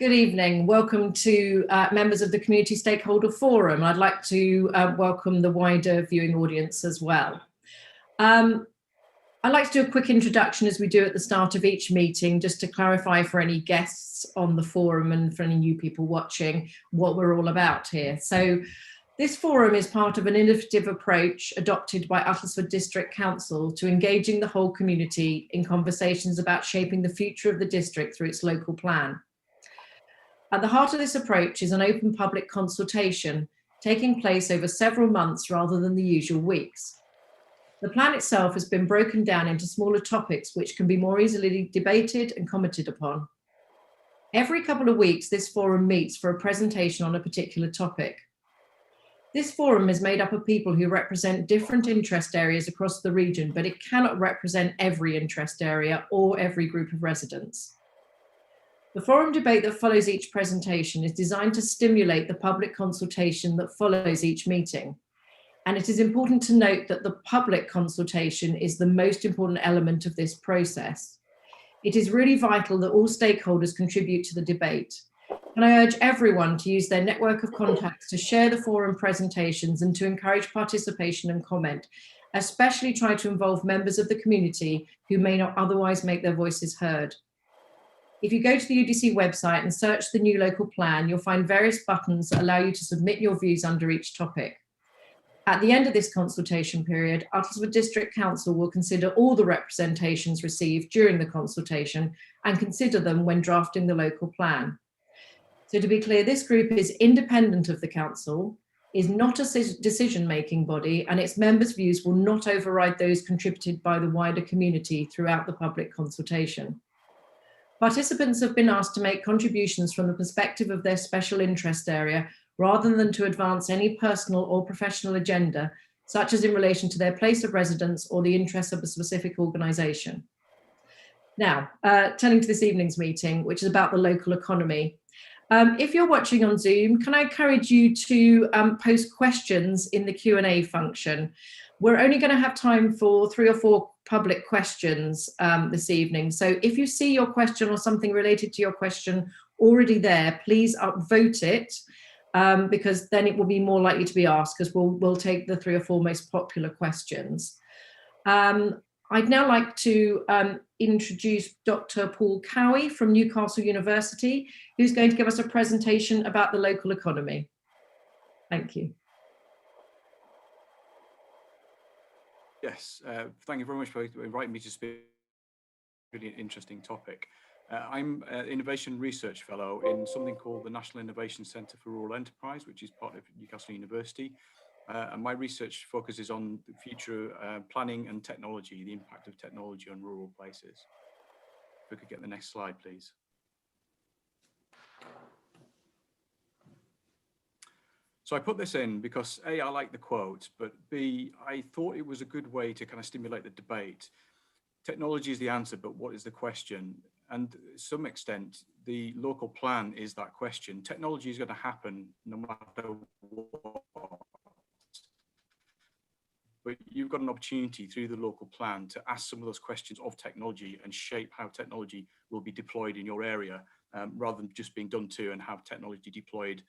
Good evening. Welcome to members of the Community Stakeholder Forum. I'd like to welcome the wider viewing audience as well. I'd like to do a quick introduction, as we do at the start of each meeting, just to clarify for any guests on the forum and for any new people watching what we're all about here. So this forum is part of an innovative approach adopted by Uttlesford District Council to engaging the whole community in conversations about shaping the future of the district through its local plan. At the heart of this approach is an open public consultation taking place over several months rather than the usual weeks. The plan itself has been broken down into smaller topics which can be more easily debated and commented upon. Every couple of weeks, this forum meets for a presentation on a particular topic. This forum is made up of people who represent different interest areas across the region, but it cannot represent every interest area or every group of residents. The forum debate that follows each presentation is designed to stimulate the public consultation that follows each meeting. And it is important to note that the public consultation is the most important element of this process. It is really vital that all stakeholders contribute to the debate. And I urge everyone to use their network of contacts to share the forum presentations and to encourage participation and comment, especially try to involve members of the community who may not otherwise make their voices heard. If you go to the UDC website and search the new local plan, you'll find various buttons that allow you to submit your views under each topic. At the end of this consultation period, Uttlesford District Council will consider all the representations received during the consultation and consider them when drafting the local plan. So to be clear, this group is independent of the council, is not a decision-making body, and its members' views will not override those contributed by the wider community throughout the public consultation. Participants have been asked to make contributions from the perspective of their special interest area rather than to advance any personal or professional agenda, such as in relation to their place of residence or the interests of a specific organisation. Now, turning to this evening's meeting, which is about the local economy. If you're watching on Zoom, can I encourage you to post questions in the Q&A function? We're only going to have time for 3 or 4 public questions this evening. So if you see your question or something related to your question already there, please upvote it because then it will be more likely to be asked, because we'll take the 3 or 4 most popular questions. I'd now like to introduce Dr. Paul Cowie from Newcastle University, who's going to give us a presentation about the local economy. Thank you. Yes, thank you very much for inviting me to speak on a really interesting topic. I'm an Innovation Research Fellow in something called the National Innovation Centre for Rural Enterprise, which is part of Newcastle University. And my research focuses on the future planning and technology, the impact of technology on rural places. If we could get the next slide, please. So I put this in because A, I like the quote, but B, I thought it was a good way to kind of stimulate the debate. Technology is the answer, but what is the question? And to some extent, the local plan is that question. Technology is going to happen no matter what. But you've got an opportunity through the local plan to ask some of those questions of technology and shape how technology will be deployed in your area, rather than just being done to and have technology deployed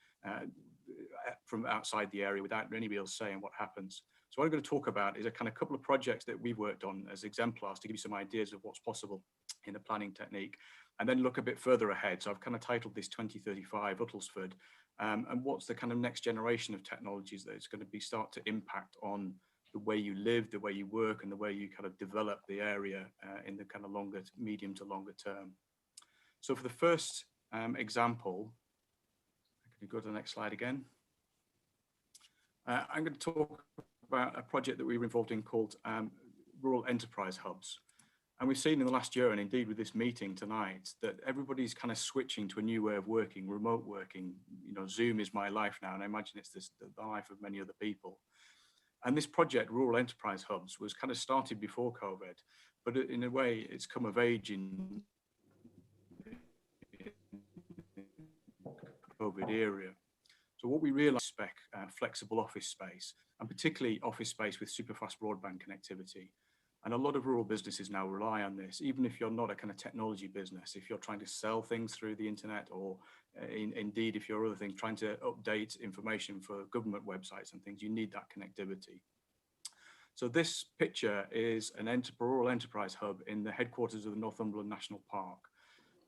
from outside the area without anybody else saying what happens. So what I'm going to talk about is a kind of couple of projects that we've worked on as exemplars to give you some ideas of what's possible in the planning technique, and then look a bit further ahead. So I've kind of titled this 2035 Uttlesford, and what's the kind of next generation of technologies that is going to start to impact on the way you live, the way you work, and the way you kind of develop the area in the kind of medium to longer term. So for the first example, could you go to the next slide again? I'm going to talk about a project that we were involved in called Rural Enterprise Hubs. And we've seen in the last year, and indeed with this meeting tonight, that everybody's kind of switching to a new way of working, remote working. You know, Zoom is my life now, and I imagine it's the life of many other people. And this project, Rural Enterprise Hubs, was kind of started before COVID, but in a way it's come of age in COVID era. So what we realized, flexible office space, and particularly office space with super fast broadband connectivity. And a lot of rural businesses now rely on this, even if you're not a kind of technology business, if you're trying to sell things through the internet, or indeed, if you're other things, trying to update information for government websites and things, you need that connectivity. So this picture is an rural enterprise hub in the headquarters of the Northumberland National Park.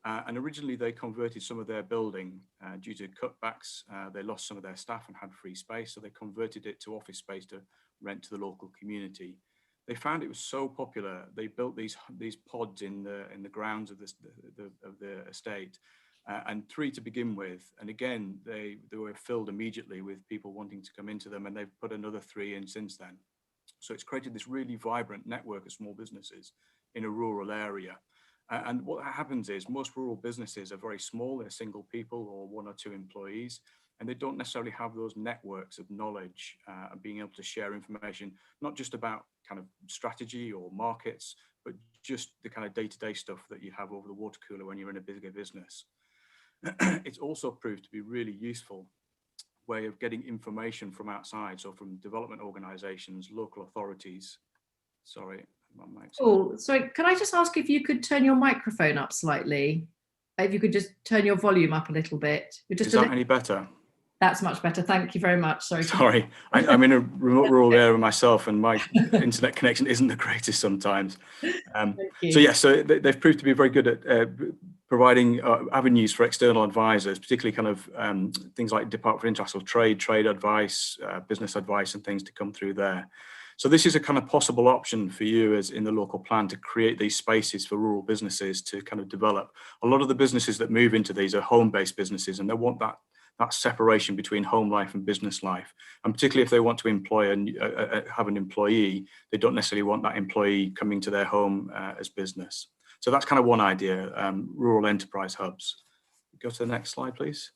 And originally they converted some of their building due to cutbacks. They lost some of their staff and had free space, so they converted it to office space to rent to the local community. They found it was so popular, they built these pods in the grounds of the estate, and 3 to begin with. And again, they were filled immediately with people wanting to come into them, and they've put another 3 in since then. So it's created this really vibrant network of small businesses in a rural area. And what happens is most rural businesses are very small. They're single people or 1 or 2 employees, and they don't necessarily have those networks of knowledge and being able to share information, not just about kind of strategy or markets, but just the kind of day-to-day stuff that you have over the water cooler when you're in a bigger business. It's also proved to be really useful way of getting information from outside, so from development organizations, local authorities. Sorry, my mic's on. Oh, sorry, can I just ask if you could turn your microphone up slightly? If you could just turn your volume up a little bit. Is that any better? That's much better. Thank you very much. Sorry, I'm in a remote rural area myself, and my internet connection isn't the greatest sometimes. So yeah, so they've proved to be very good at providing avenues for external advisors, particularly kind of things like Department for International Trade, trade advice, business advice, and things to come through there. So this is a kind of possible option for you as in the local plan to create these spaces for rural businesses to kind of develop. A lot of the businesses that move into these are home-based businesses, and they want that separation between home life and business life. And particularly if they want to employ and have an employee, they don't necessarily want that employee coming to their home as business. So that's kind of one idea, rural enterprise hubs. Go to the next slide, please.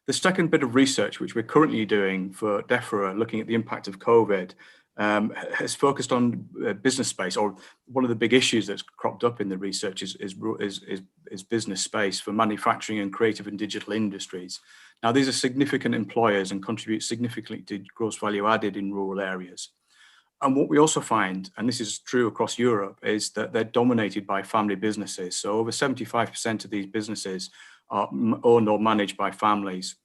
The second bit of research, which we're currently doing for DEFRA, looking at the impact of COVID, has focused on business space, or one of the big issues that's cropped up in the research is business space for manufacturing and creative and digital industries. Now, these are significant employers and contribute significantly to gross value added in rural areas. And what we also find, and this is true across Europe, is that they're dominated by family businesses. So over 75% of these businesses are owned or managed by families,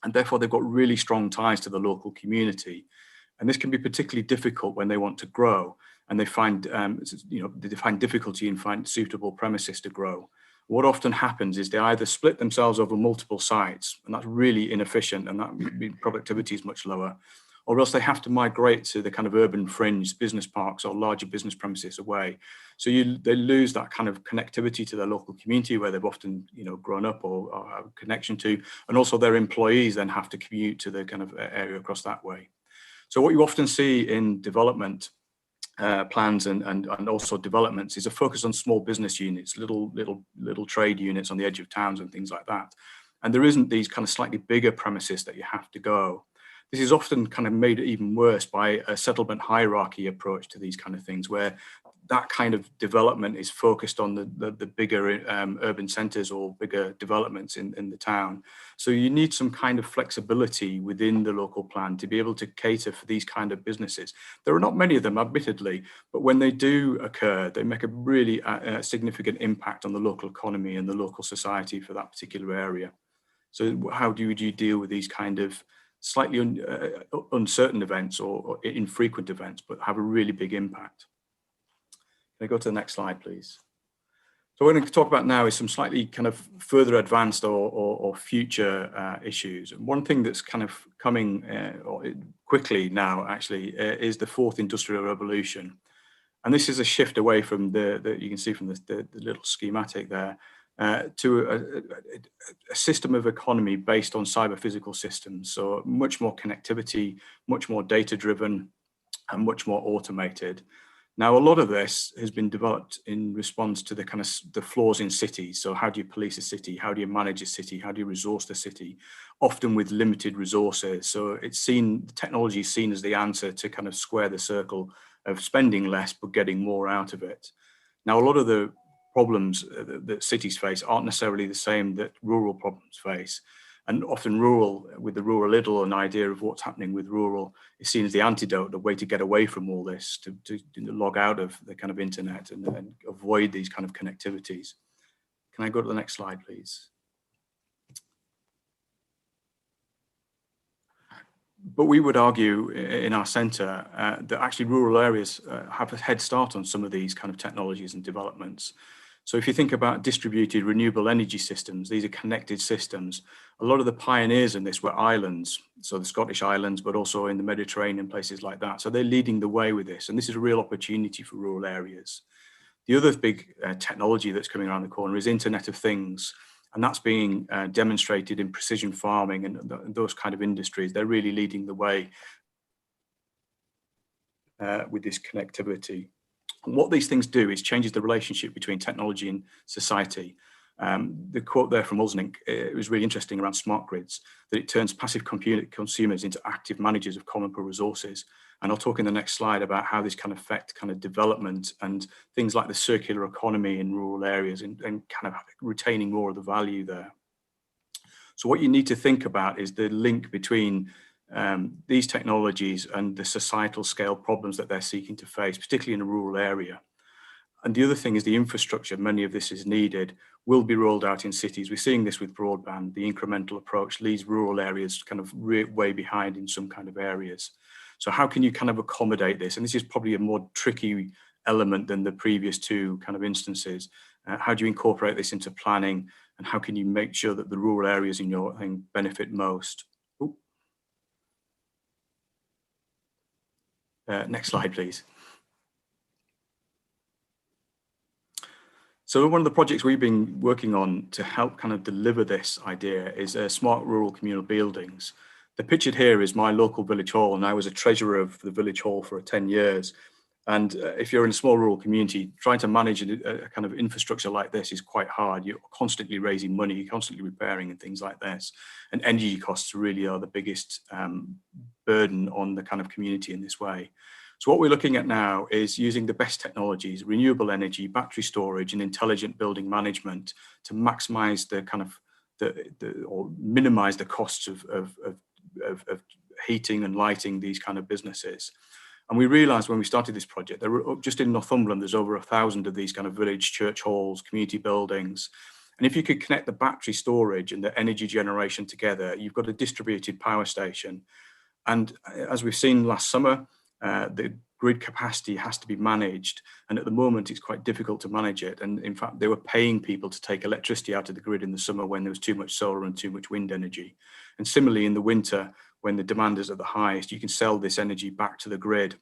and therefore they've got really strong ties to the local community. And this can be particularly difficult when they want to grow, and they find difficulty in finding suitable premises to grow. What often happens is they either split themselves over multiple sites, and that's really inefficient, and that productivity is much lower, or else they have to migrate to the kind of urban fringe business parks or larger business premises away. So they lose that kind of connectivity to their local community where they've often grown up or have a connection to, and also their employees then have to commute to the kind of area across that way. So what you often see in development plans and also developments is a focus on small business units, little trade units on the edge of towns and things like that. And there isn't these kind of slightly bigger premises that you have to go. This is often kind of made even worse by a settlement hierarchy approach to these kind of things, where that kind of development is focused on the bigger urban centres or bigger developments in the town. So you need some kind of flexibility within the local plan to be able to cater for these kind of businesses. There are not many of them, admittedly, but when they do occur, they make a really significant impact on the local economy and the local society for that particular area. So how do you deal with these kind of slightly uncertain events or infrequent events, but have a really big impact? Can I go to the next slide, please? So what I'm going to talk about now is some slightly kind of further advanced or future issues. And one thing that's kind of coming quickly now, actually, is the fourth industrial revolution. And this is a shift away from you can see from the little schematic there, to a system of economy based on cyber-physical systems. So much more connectivity, much more data-driven, and much more automated. Now, a lot of this has been developed in response to the kind of the flaws in cities. So how do you police a city? How do you manage a city? How do you resource the city? Often with limited resources. So the technology is seen as the answer to kind of square the circle of spending less, but getting more out of it. Now, a lot of the problems that cities face aren't necessarily the same that rural problems face. And often with the rural idyll, an idea of what's happening with rural is seen as the antidote, a way to get away from all this, to log out of the kind of internet and avoid these kind of connectivities. Can I go to the next slide, please? But we would argue in our centre that actually rural areas have a head start on some of these kind of technologies and developments. So if you think about distributed renewable energy systems, these are connected systems. A lot of the pioneers in this were islands, so the Scottish Islands, but also in the Mediterranean, places like that. So they're leading the way with this, and this is a real opportunity for rural areas. The other big technology that's coming around the corner is Internet of Things, and that's being demonstrated in precision farming and those kind of industries. They're really leading the way with this connectivity. And what these things do is changes the relationship between technology and society. The quote there from Wozniak, it was really interesting around smart grids, that it turns passive consumers into active managers of common resources. And I'll talk in the next slide about how this can affect kind of development and things like the circular economy in rural areas and kind of retaining more of the value there. So what you need to think about is the link between these technologies and the societal scale problems that they're seeking to face, particularly in a rural area. And the other thing is the infrastructure, many of this is needed, will be rolled out in cities. We're seeing this with broadband. The incremental approach leaves rural areas kind of way behind in some kind of areas. So how can you kind of accommodate this? And this is probably a more tricky element than the previous two kind of instances. How do you incorporate this into planning? And how can you make sure that the rural areas in your thing benefit most? Next slide, please. So one of the projects we've been working on to help kind of deliver this idea is smart rural communal buildings. The pictured here is my local village hall, and I was a treasurer of the village hall for 10 years. And if you're in a small rural community, trying to manage a kind of infrastructure like this is quite hard. You're constantly raising money, you're constantly repairing and things like this. And energy costs really are the biggest burden on the kind of community in this way. So what we're looking at now is using the best technologies, renewable energy, battery storage, and intelligent building management to maximize the kind of or minimize the costs of heating and lighting these kind of businesses. And we realized when we started this project, there were just in Northumberland, there's over 1,000 of these kind of village church halls, community buildings. And if you could connect the battery storage and the energy generation together, you've got a distributed power station. And as we've seen last summer, the grid capacity has to be managed. And at the moment, it's quite difficult to manage it. And in fact, they were paying people to take electricity out of the grid in the summer when there was too much solar and too much wind energy. And similarly, in the winter, when the demand is at the highest, you can sell this energy back to the grid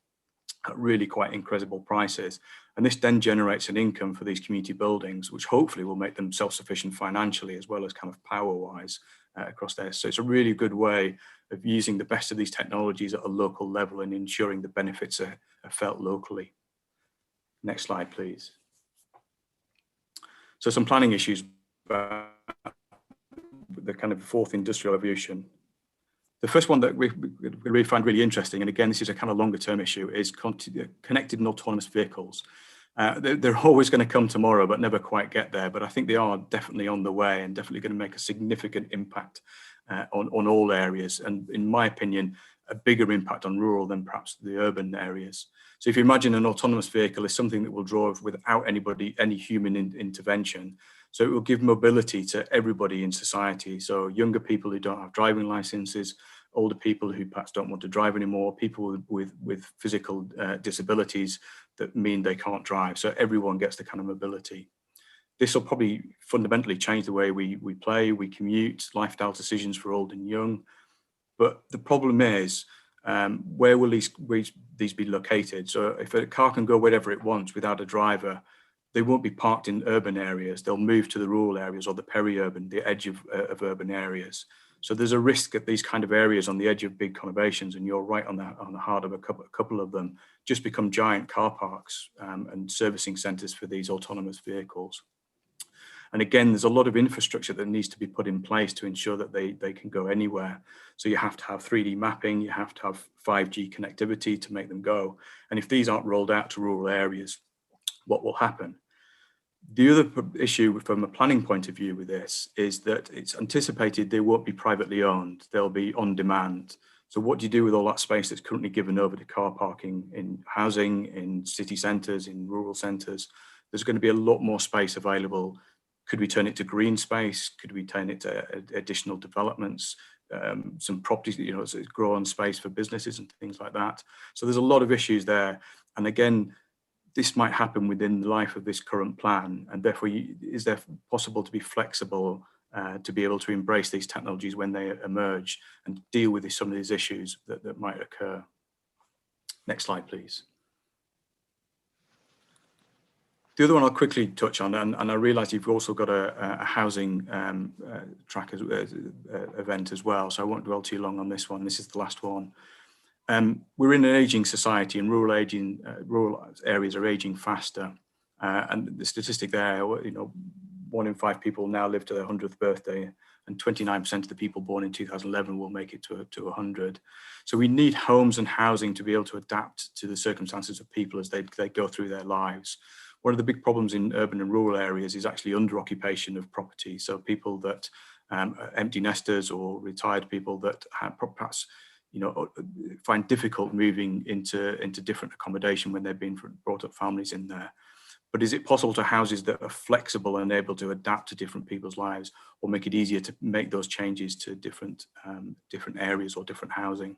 at really quite incredible prices. And this then generates an income for these community buildings, which hopefully will make them self-sufficient financially as well as kind of power-wise across there. So it's a really good way of using the best of these technologies at a local level and ensuring the benefits are felt locally. Next slide, please. So some planning issues about the kind of fourth industrial revolution. The first one that we really find really interesting, and again, this is a kind of longer term issue, is connected and autonomous vehicles. They're always going to come tomorrow, but never quite get there. But I think they are definitely on the way and definitely going to make a significant impact on all areas. And in my opinion, a bigger impact on rural than perhaps the urban areas. So if you imagine an autonomous vehicle is something that will drive without any human intervention. So it will give mobility to everybody in society. So younger people who don't have driving licenses, older people who perhaps don't want to drive anymore, people with physical disabilities that mean they can't drive. So everyone gets the kind of mobility. This will probably fundamentally change the way we play, we commute, lifestyle decisions for old and young. But the problem is, where will these be located? So if a car can go wherever it wants without a driver, they won't be parked in urban areas. They'll move to the rural areas or the peri-urban, the edge of urban areas. So there's a risk at these kind of areas on the edge of big conurbations, and you're right on the heart of a couple of them, just become giant car parks and servicing centres for these autonomous vehicles. And again, there's a lot of infrastructure that needs to be put in place to ensure that they can go anywhere. So you have to have 3D mapping, you have to have 5G connectivity to make them go. And if these aren't rolled out to rural areas, what will happen? The other issue from a planning point of view with this is that it's anticipated they won't be privately owned, they'll be on demand. So what do you do with all that space that's currently given over to car parking in housing, in city centres, in rural centres? There's going to be a lot more space available. Could we turn it to green space? Could we turn it to additional developments? Some properties, you know, grow on space for businesses and things like that. So there's a lot of issues there. And again, this might happen within the life of this current plan, and therefore is there possible to be flexible to be able to embrace these technologies when they emerge and deal with some of these issues that might occur. Next slide, please. The other one I'll quickly touch on, and I realise you've also got a housing track event as well, so I won't dwell too long on this one. This is the last one. We're in an ageing society, and rural areas are ageing faster. And the statistic there, you know, 1 in 5 people now live to their 100th birthday, and 29% of the people born in 2011 will make it to 100. So we need homes and housing to be able to adapt to the circumstances of people as they go through their lives. One of the big problems in urban and rural areas is actually under-occupation of property. So people that empty nesters or retired people that have perhaps, you know, find difficult moving into different accommodation when they've been brought up families in there. But is it possible to houses that are flexible and able to adapt to different people's lives, or make it easier to make those changes to different areas or different housing?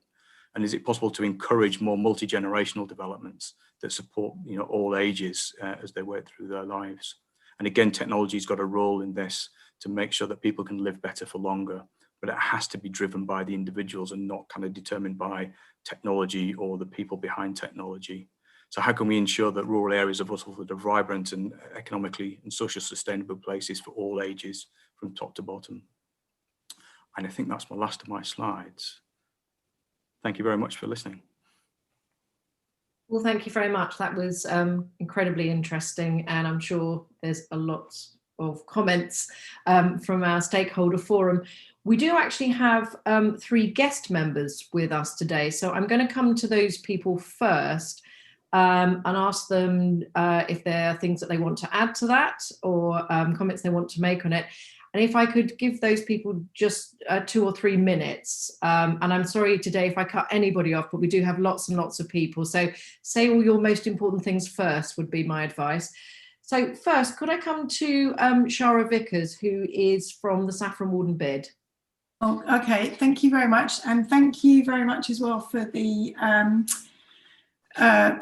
And is it possible to encourage more multi-generational developments that support, you know, all ages as they work through their lives? And again, technology's got a role in this to make sure that people can live better for longer, but it has to be driven by the individuals and not kind of determined by technology or the people behind technology. So how can we ensure that rural areas are also vibrant and economically and socially sustainable places for all ages from top to bottom? And I think that's my last of my slides. Thank you very much for listening. Well, thank you very much. That was incredibly interesting, and I'm sure there's a lot of comments from our stakeholder forum. We do actually have 3 guest members with us today, so I'm going to come to those people first and ask them if there are things that they want to add to that, or comments they want to make on it. And if I could give those people just 2 or 3 minutes, and I'm sorry today if I cut anybody off, but we do have lots and lots of people. So say all your most important things first would be my advice. So first, could I come to Shara Vickers, who is from the Saffron Walden BID? Oh, okay, thank you very much. And thank you very much as well for the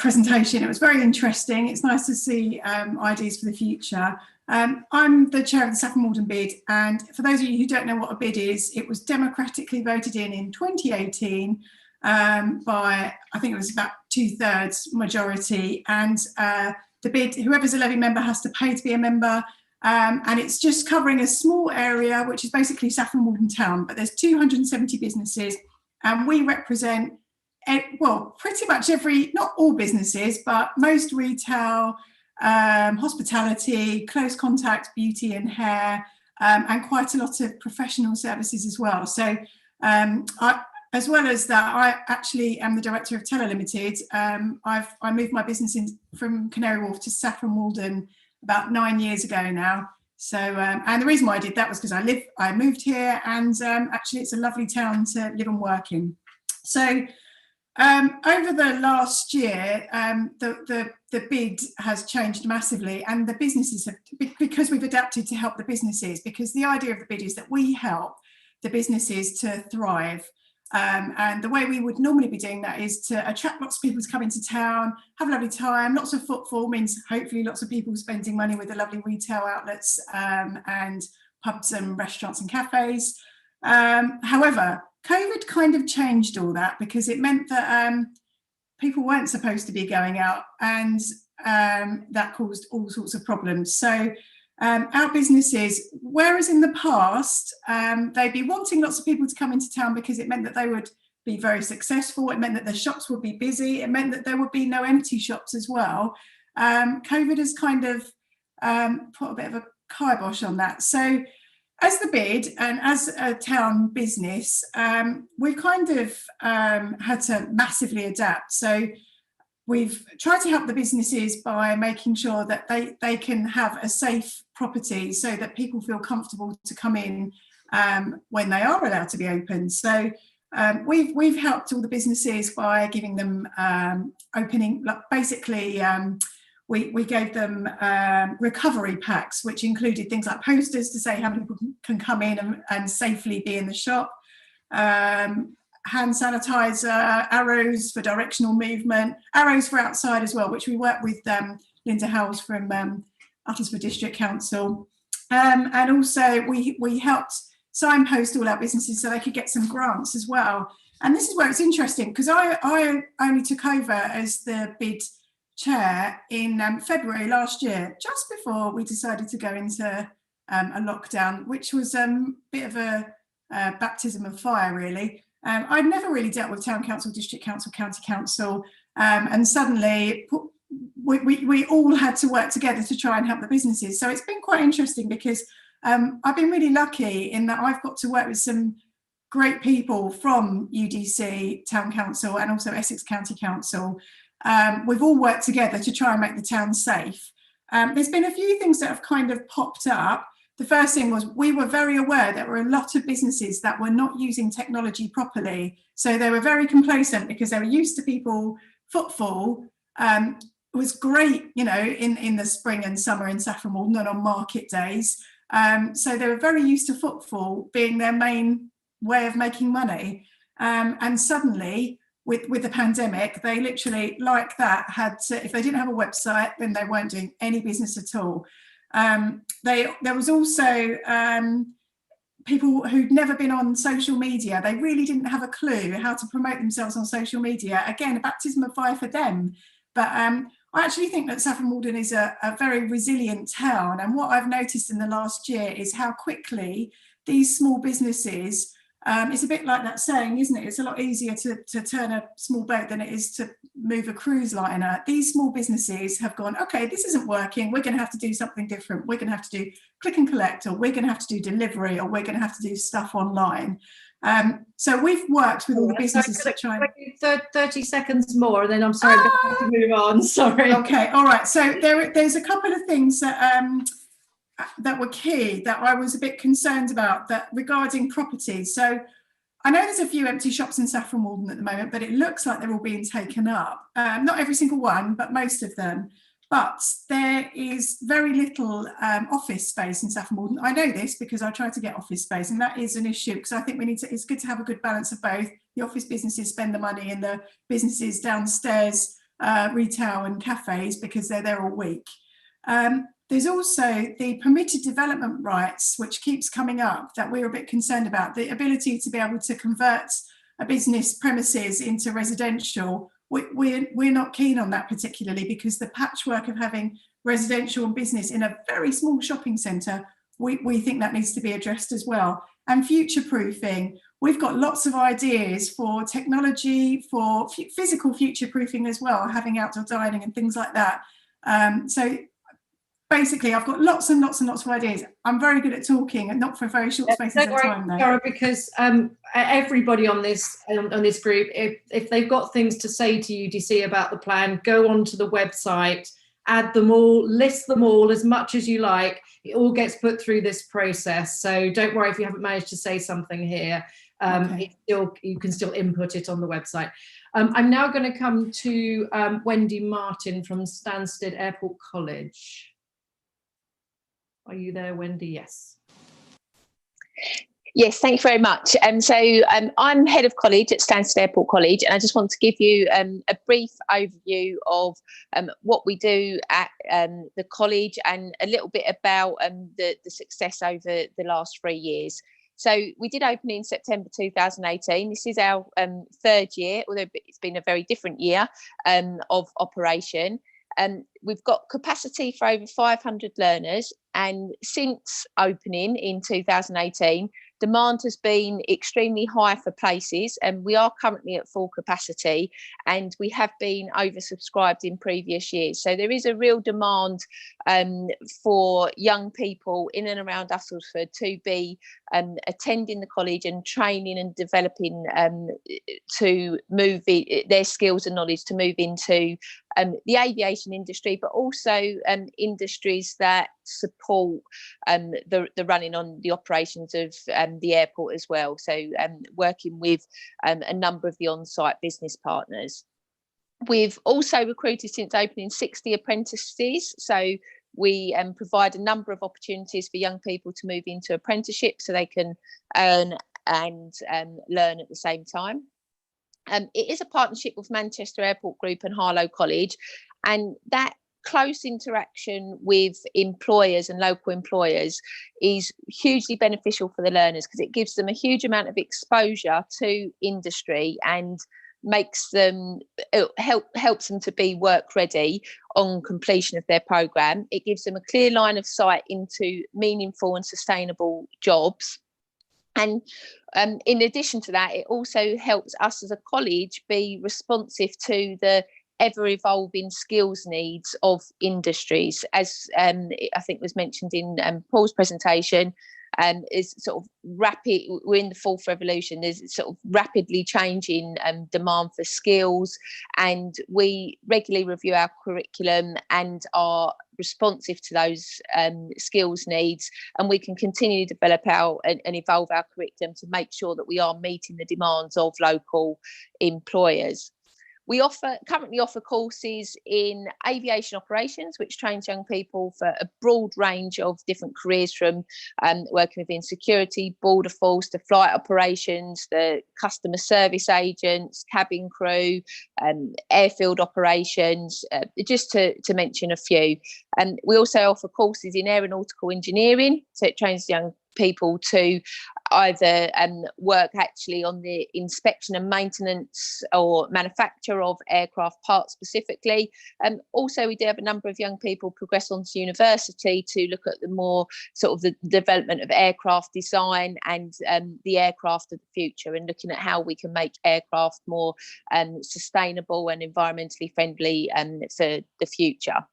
presentation. It was very interesting. It's nice to see ideas for the future. I'm the chair of the Saffron Walden BID, and for those of you who don't know what a BID is, it was democratically voted in 2018 by, I think it was about 2/3 majority, and the BID, whoever's a levy member has to pay to be a member, and it's just covering a small area, which is basically Saffron Walden town, but there's 270 businesses, and we represent, well, pretty much not all businesses, but most retail, hospitality, close contact, beauty and hair, and quite a lot of professional services as well. So as well as that, I actually am the director of Teller Limited. I moved my business from Canary Wharf to Saffron Walden about 9 years ago now. So and the reason why I did that was because I moved here, and actually it's a lovely town to live and work in. So over the last year, the BID has changed massively, and the businesses have, because we've adapted to help the businesses, because the idea of the BID is that we help the businesses to thrive. And the way we would normally be doing that is to attract lots of people to come into town, have a lovely time. Lots of footfall means hopefully lots of people spending money with the lovely retail outlets and pubs and restaurants and cafes. However, COVID kind of changed all that, because it meant that people weren't supposed to be going out, and that caused all sorts of problems. So our businesses, whereas in the past they'd be wanting lots of people to come into town because it meant that they would be very successful, it meant that the shops would be busy, it meant that there would be no empty shops as well. COVID has kind of put a bit of a kibosh on that. So as the BID and as a town business, we've kind of had to massively adapt. So we've tried to help the businesses by making sure that they can have a safe property so that people feel comfortable to come in when they are allowed to be open. So we've helped all the businesses by giving them opening, basically we gave them recovery packs, which included things like posters to say how many people can come in and safely be in the shop, hand sanitizer, arrows for directional movement, arrows for outside as well, which we work with Linda Howells from Uttlesford District Council. And also we helped signpost all our businesses so they could get some grants as well. And this is where it's interesting, because I only took over as the BID chair in February last year, just before we decided to go into a lockdown, which was a bit of a baptism of fire, really. I'd never really dealt with town council, district council, county council, and suddenly we all had to work together to try and help the businesses. So it's been quite interesting, because I've been really lucky in that I've got to work with some great people from UDC, Town Council, and also Essex County Council. We've all worked together to try and make the town safe. There's been a few things that have kind of popped up. The first thing was we were very aware there were a lot of businesses that were not using technology properly. So they were very complacent because they were used to people footfall. It was great, you know, in the spring and summer in Saffron Walden and on market days. So they were very used to footfall being their main way of making money. And suddenly, with the pandemic, they literally, like that, had to, if they didn't have a website, then they weren't doing any business at all. There was also people who'd never been on social media. They really didn't have a clue how to promote themselves on social media. Again, a baptism of fire for them. But I actually think that Saffron Walden is a very resilient town. And what I've noticed in the last year is how quickly these small businesses, it's a bit like that saying, isn't it? It's a lot easier to turn a small boat than it is to move a cruise liner. These small businesses have gone, okay, this isn't working. We're going to have to do something different. We're going to have to do click and collect, or we're going to have to do delivery, or we're going to have to do stuff online. So we've worked with all the businesses to try and... 30 seconds more, and then I'm sorry, I'm going to have to move on. Sorry. Okay, all right. So there's a couple of things that that were key that I was a bit concerned about, that regarding properties. So I know there's a few empty shops in Saffron Walden at the moment, but it looks like they're all being taken up. Not every single one, but most of them. But there is very little office space in Saffron Walden. I know this because I try to get office space, and that is an issue, because I think we need to, it's good to have a good balance of both. The office businesses spend the money, and the businesses downstairs, retail and cafes, because they're there all week. There's also the permitted development rights, which keeps coming up, that we're a bit concerned about. The ability to be able to convert a business premises into residential. We're not keen on that particularly, because the patchwork of having residential and business in a very small shopping centre, we think that needs to be addressed as well. And future-proofing. We've got lots of ideas for technology, for physical future-proofing as well, having outdoor dining and things like that. So basically, I've got lots and lots and lots of ideas. I'm very good at talking, and not for very short spaces of time, though. Sarah, because everybody on this group, if they've got things to say to UDC about the plan, go onto the website, add them all, list them all as much as you like. It all gets put through this process. So don't worry if you haven't managed to say something here. Okay. You can still input it on the website. I'm now going to come to Wendy Martin from Stansted Airport College. Are you there, Wendy? Yes. Yes, thank you very much. I'm head of college at Stanford Airport College, and I just want to give you a brief overview of what we do at the college, and a little bit about the success over the last 3 years. So we did open in September 2018. This is our third year, although it's been a very different year of operation. we've got capacity for over 500 learners, and since opening in 2018, demand has been extremely high for places, and we are currently at full capacity, and we have been oversubscribed in previous years. So there is a real demand for young people in and around Ustlesford to be attending the college and training and developing to move their skills and knowledge to move into the aviation industry, but also industries that support the running on the operations of the airport as well. So working with a number of the on-site business partners. We've also recruited since opening 60 apprentices. So we provide a number of opportunities for young people to move into apprenticeship so they can earn and learn at the same time. It is a partnership with Manchester Airport Group and Harlow College, and that close interaction with employers and local employers is hugely beneficial for the learners, because it gives them a huge amount of exposure to industry and makes them helps them to be work ready on completion of their programme. It gives them a clear line of sight into meaningful and sustainable jobs. And in addition to that, it also helps us as a college be responsive to the ever-evolving skills needs of industries. As I think was mentioned in Paul's presentation, is sort of rapid. We're in the fourth revolution. There's sort of rapidly changing demand for skills, and we regularly review our curriculum and are responsive to those skills needs, and we can continue to develop and evolve our curriculum to make sure that we are meeting the demands of local employers. We currently offer courses in aviation operations, which trains young people for a broad range of different careers, from working within security, border force, to flight operations, the customer service agents, cabin crew, airfield operations, just to mention a few. And we also offer courses in aeronautical engineering, so it trains young people to either work actually on the inspection and maintenance or manufacture of aircraft parts specifically. Also, we do have a number of young people progress on to university to look at the more sort of the development of aircraft design and the aircraft of the future, and looking at how we can make aircraft more sustainable and environmentally friendly for the future.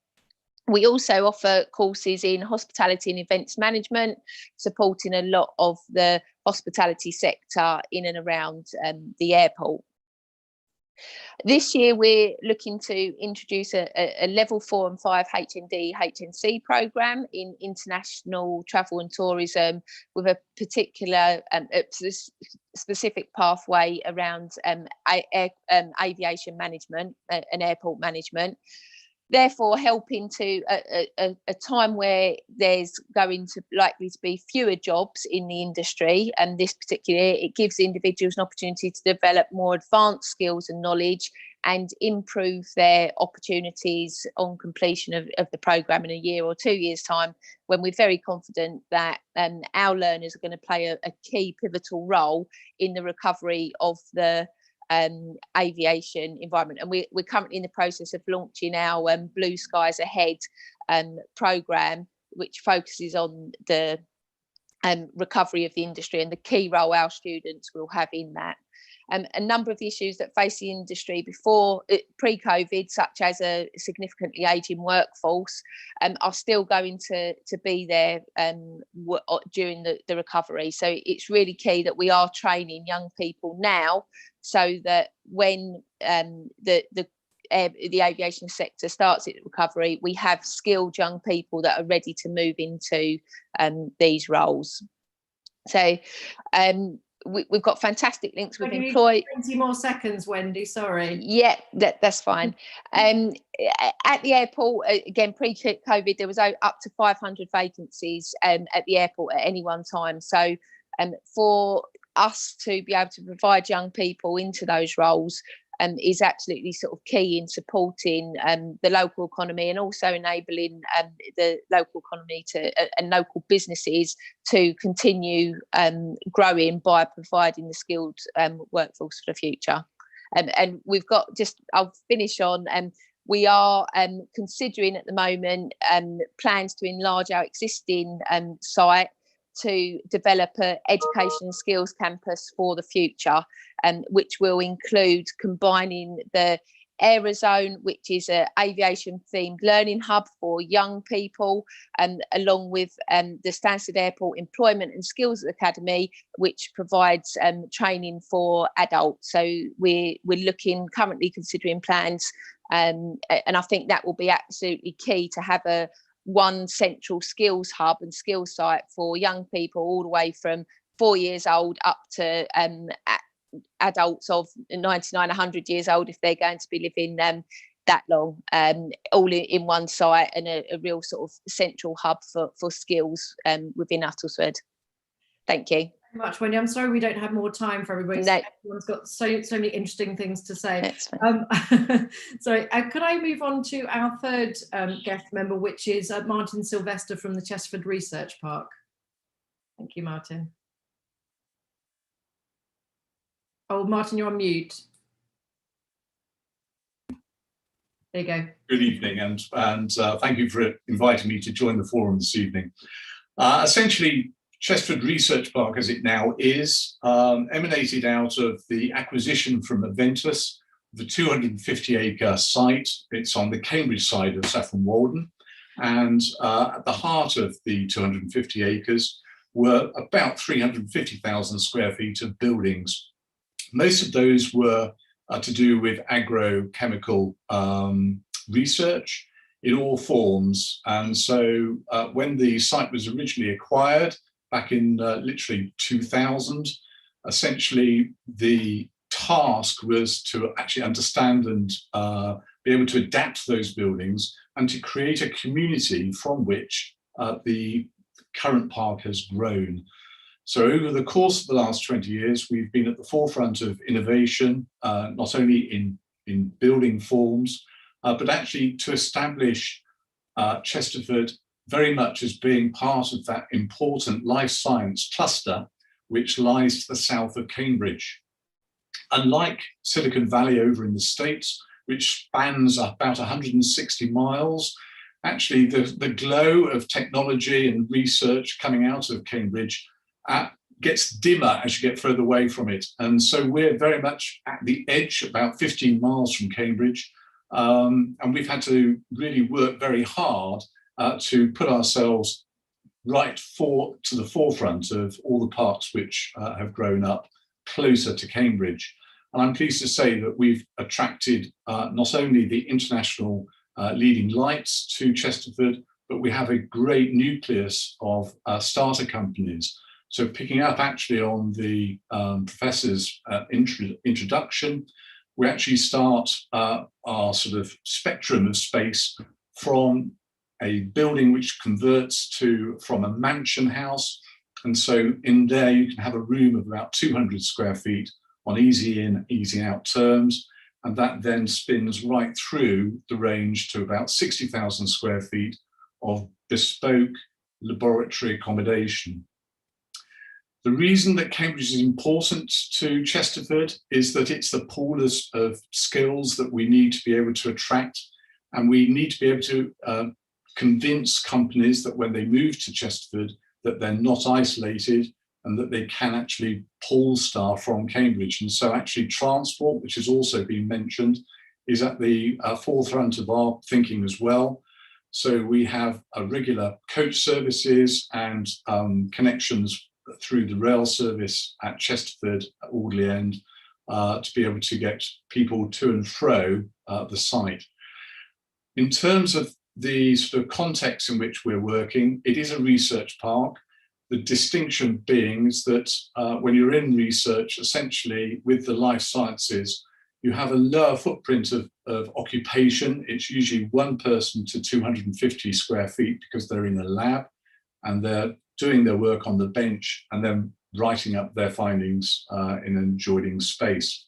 We also offer courses in hospitality and events management, supporting a lot of the hospitality sector in and around the airport. This year, we're looking to introduce a level 4 and 5 HND HNC programme in international travel and tourism, with a particular specific pathway around aviation management and airport management. Therefore, helping to a time where there's likely to be fewer jobs in the industry, and this particular year, it gives individuals an opportunity to develop more advanced skills and knowledge and improve their opportunities on completion of the programme in a year or 2 years' time, when we're very confident that our learners are going to play a key pivotal role in the recovery of the aviation environment. And we're currently in the process of launching our Blue Skies Ahead programme, which focuses on the recovery of the industry and the key role our students will have in that. A number of the issues that face the industry pre-COVID, such as a significantly ageing workforce, are still going to be there during the recovery. So it's really key that we are training young people now, so that when the aviation sector starts its recovery, we have skilled young people that are ready to move into these roles. So we've got fantastic links with employees. 20 more seconds, Wendy, sorry. Yeah, that's fine. At the airport, again, pre-COVID, there was up to 500 vacancies at the airport at any one time. So for us to be able to provide young people into those roles is absolutely sort of key in supporting the local economy, and also enabling the local economy and local businesses to continue growing by providing the skilled workforce for the future. And we've got I'll finish on, We are considering at the moment plans to enlarge our existing site to develop an education and skills campus for the future, which will include combining the Aerozone, which is an aviation-themed learning hub for young people, along with the Stanford Airport Employment and Skills Academy, which provides training for adults. So we're currently considering plans, and I think that will be absolutely key to have one central skills hub and skills site for young people all the way from 4 years old up to adults of 99, 100 years old, if they're going to be living that long, all in one site, and a real sort of central hub for skills within Uttlesford. Thank you. Very much, Wendy. I'm sorry we don't have more time for everybody. No. Everyone's got so many interesting things to say. That's fine. Sorry, could I move on to our third guest member, which is Martin Sylvester from the Chesterford Research Park. Thank you, Martin. Oh, Martin, you're on mute. There you go. Good evening, and thank you for inviting me to join the forum this evening. Essentially, Chesterford Research Park, as it now is, emanated out of the acquisition from Aventus, the 250-acre site. It's on the Cambridge side of Saffron Walden, and at the heart of the 250 acres were about 350,000 square feet of buildings. Most of those were to do with agrochemical research in all forms. And so when the site was originally acquired back in literally 2000, essentially the task was to actually understand and be able to adapt those buildings and to create a community from which the current park has grown. So over the course of the last 20 years, we've been at the forefront of innovation, not only in building forms, but actually to establish Chesterford very much as being part of that important life science cluster, which lies to the south of Cambridge. Unlike Silicon Valley over in the States, which spans about 160 miles, actually the glow of technology and research coming out of Cambridge gets dimmer as you get further away from it. And so we're very much at the edge, about 15 miles from Cambridge. And we've had to really work very hard to put ourselves to the forefront of all the parks which have grown up closer to Cambridge. And I'm pleased to say that we've attracted not only the international leading lights to Chesterford, but we have a great nucleus of starter companies. So picking up actually on the professor's introduction, we actually start our sort of spectrum of space from a building which converts from a mansion house. And so in there you can have a room of about 200 square feet on easy in, easy out terms. And that then spins right through the range to about 60,000 square feet of bespoke laboratory accommodation. The reason that Cambridge is important to Chesterford is that it's the pool of skills that we need to be able to attract, and we need to be able to convince companies that when they move to Chesterford that they're not isolated and that they can actually pull staff from Cambridge. And so actually transport, which has also been mentioned, is at the forefront of our thinking as well. So we have regular coach services and connections through the rail service at Chesterford, at Audley End, to be able to get people to and fro the site. In terms of the sort of context in which we're working, it is a research park. The distinction being is that when you're in research, essentially with the life sciences, you have a lower footprint of occupation. It's usually one person to 250 square feet because they're in a lab and they're doing their work on the bench and then writing up their findings in an adjoining space.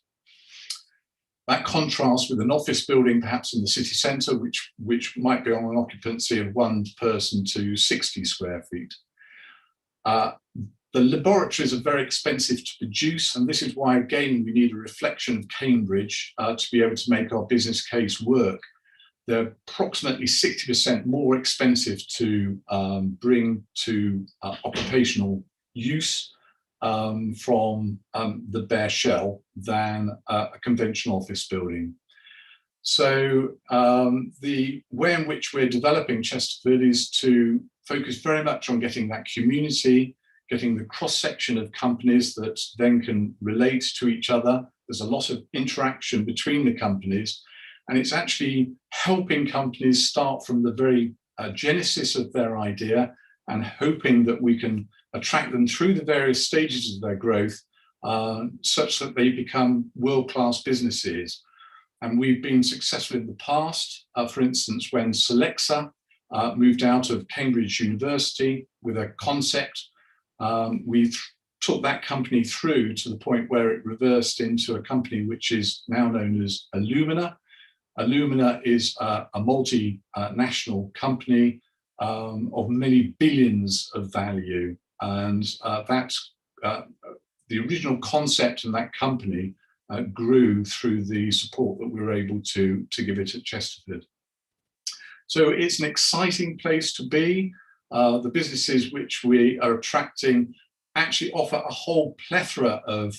That contrasts with an office building, perhaps in the city centre, which might be on an occupancy of one person to 60 square feet. The laboratories are very expensive to produce, and this is why, again, we need a reflection of Cambridge to be able to make our business case work. they're approximately 60% more expensive to bring to occupational use from the bare shell than a conventional office building. So the way in which we're developing Chesterford is to focus very much on getting that community, getting the cross-section of companies that then can relate to each other. There's a lot of interaction between the companies, and it's actually helping companies start from the very genesis of their idea and hoping that we can attract them through the various stages of their growth such that they become world-class businesses. And we've been successful in the past, for instance, when Selexa moved out of Cambridge University with a concept, we took that company through to the point where it reversed into a company which is now known as Illumina. Illumina is a multinational company of many billions of value. And that's the original concept in that company grew through the support that we were able to give it at Chesterford. So it's an exciting place to be. The businesses which we are attracting actually offer a whole plethora of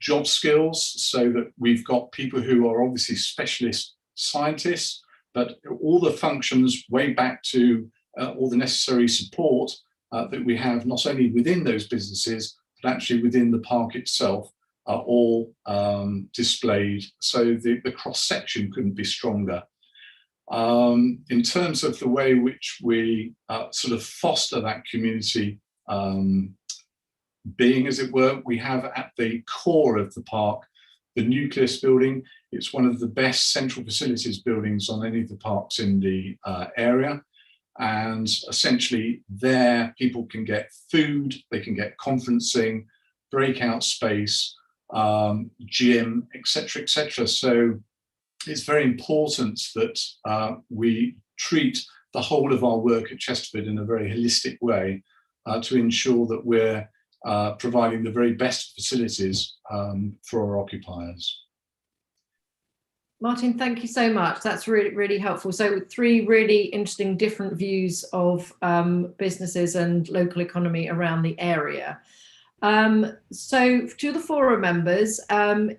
job skills, so that we've got people who are obviously specialist scientists, but all the functions way back to all the necessary support that we have not only within those businesses, but actually within the park itself, are all displayed. So the cross-section couldn't be stronger. In terms of the way in which we sort of foster that community being, as it were, we have at the core of the park the nucleus building. It's one of the best central facilities buildings on any of the parks in the area. And essentially there people can get food, they can get conferencing, breakout space, gym, etc., etc. So it's very important that we treat the whole of our work at Chesterford in a very holistic way to ensure that we're providing the very best facilities for our occupiers. Martin, thank you so much. That's really, really helpful. So 3 really interesting different views of businesses and local economy around the area. So to the forum members,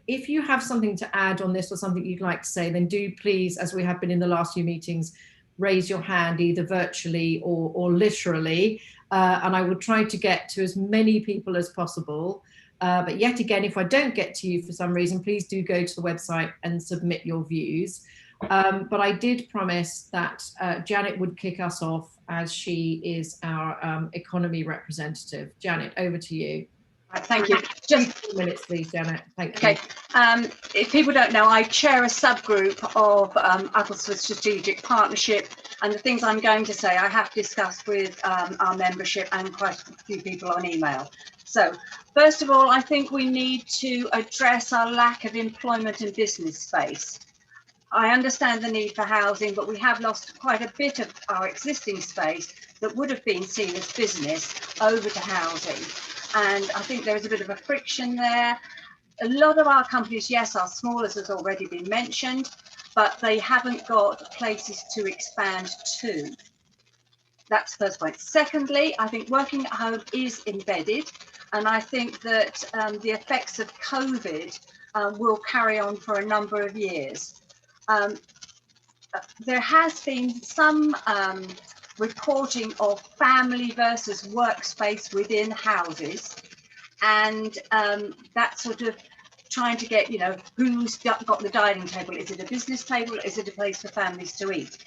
if you have something to add on this or something you'd like to say, then do please, as we have been in the last few meetings, raise your hand either virtually or literally, and I will try to get to as many people as possible. But yet again, if I don't get to you for some reason, please do go to the website and submit your views. But I did promise that Janet would kick us off, as she is our economy representative. Janet, over to you. Thank you. Just 4 minutes, please, Janet. Thank you. Okay. If people don't know, I chair a subgroup of Uttlesford Strategic Partnership, and the things I'm going to say I have discussed with our membership and quite a few people on email. So, first of all, I think we need to address our lack of employment and business space. I understand the need for housing, but we have lost quite a bit of our existing space that would have been seen as business over to housing. And I think there is a bit of a friction there. A lot of our companies, yes, are small, as has already been mentioned, but they haven't got places to expand to. That's the first point. Secondly, I think working at home is embedded, and I think that the effects of COVID will carry on for a number of years. There has been some reporting of family versus workspace within houses, and that sort of trying to get, you know, who's got the dining table. Is it a business table? Is it a place for families to eat?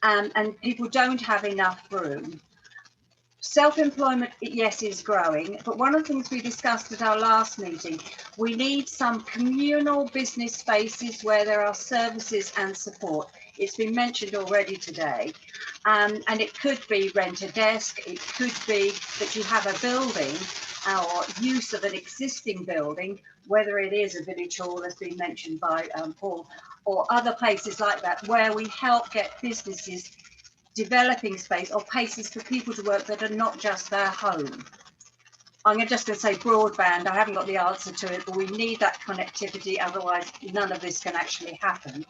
And people don't have enough room. Self-employment, yes, is growing, but one of the things we discussed at our last meeting, we need some communal business spaces where there are services and support. It's been mentioned already today, and it could be rent a desk, it could be that you have a building or use of an existing building, whether it is a village hall, as been mentioned by Paul, or other places like that, where we help get businesses developing space or places for people to work that are not just their home. I'm just going to say broadband. I haven't got the answer to it, but we need that connectivity, otherwise none of this can actually happen.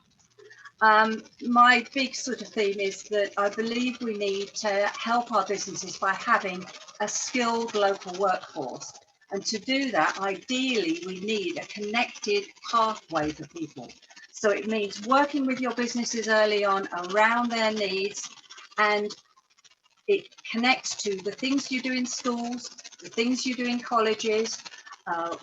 My big sort of theme is that I believe we need to help our businesses by having a skilled local workforce. And to do that, ideally, we need a connected pathway for people. So it means working with your businesses early on around their needs, and it connects to the things you do in schools, the things you do in colleges,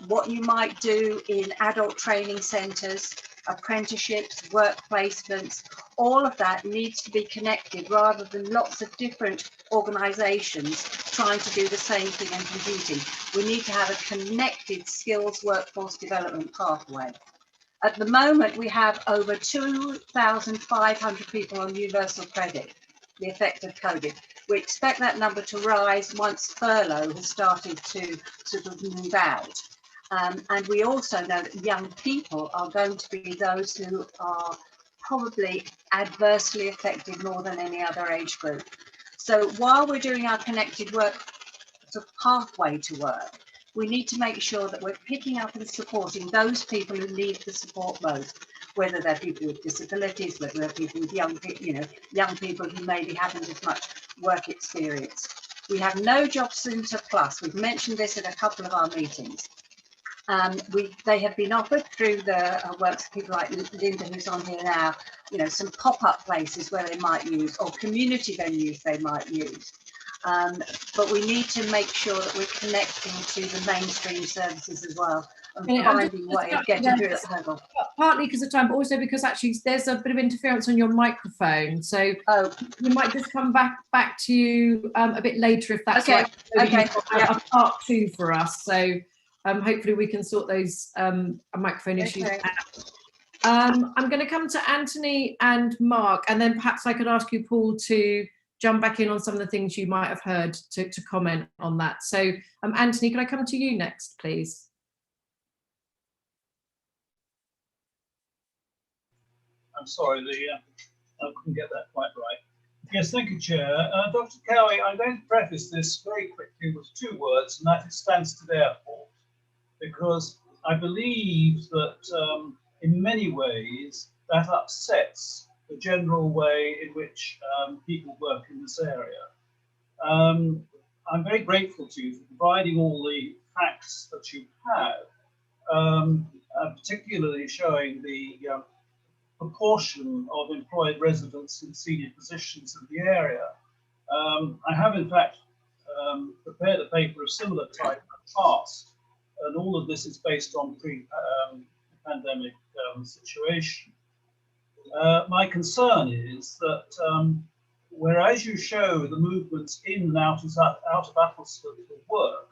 what you might do in adult training centres, apprenticeships, work placements. All of that needs to be connected rather than lots of different organisations trying to do the same thing and competing. We need to have a connected skills workforce development pathway. At the moment, we have over 2,500 people on universal credit, the effect of COVID. We expect that number to rise once furlough has started to sort of move out. And we also know that young people are going to be those who are probably adversely affected more than any other age group. So while we're doing our connected work sort of pathway to work, we need to make sure that we're picking up and supporting those people who need the support most, whether they're people with disabilities, whether they're people with young people who maybe haven't as much work experience. We have no job centre plus. We've mentioned this at a couple of our meetings. They have been offered through the works of people like Linda, who's on here now, some pop-up places where they might use, or community venues they might use. But we need to make sure that we're connecting to the mainstream services as well, and finding a way of getting through that hurdle. Partly because of time, but also because actually there's a bit of interference on your microphone, so we might just come back to you a bit later if that's okay. Right. Okay. A part two for us. So hopefully we can sort those microphone issues out. I'm going to come to Anthony and Mark, and then perhaps I could ask you, Paul, to jump back in on some of the things you might have heard to comment on that. So Anthony, can I come to you next, please? I'm sorry, I couldn't get that quite right. Yes, thank you, Chair. Dr. Cowie, I'm going to preface this very quickly with two words, and that is Stansted Airport, because I believe that in many ways that upsets the general way in which people work in this area. I'm very grateful to you for providing all the facts that you have, particularly showing the proportion of employed residents in senior positions in the area. I have, in fact, prepared a paper of similar type in the past, and all of this is based on pre-pandemic situation. My concern is that whereas you show the movements in and out of Athelsford for work,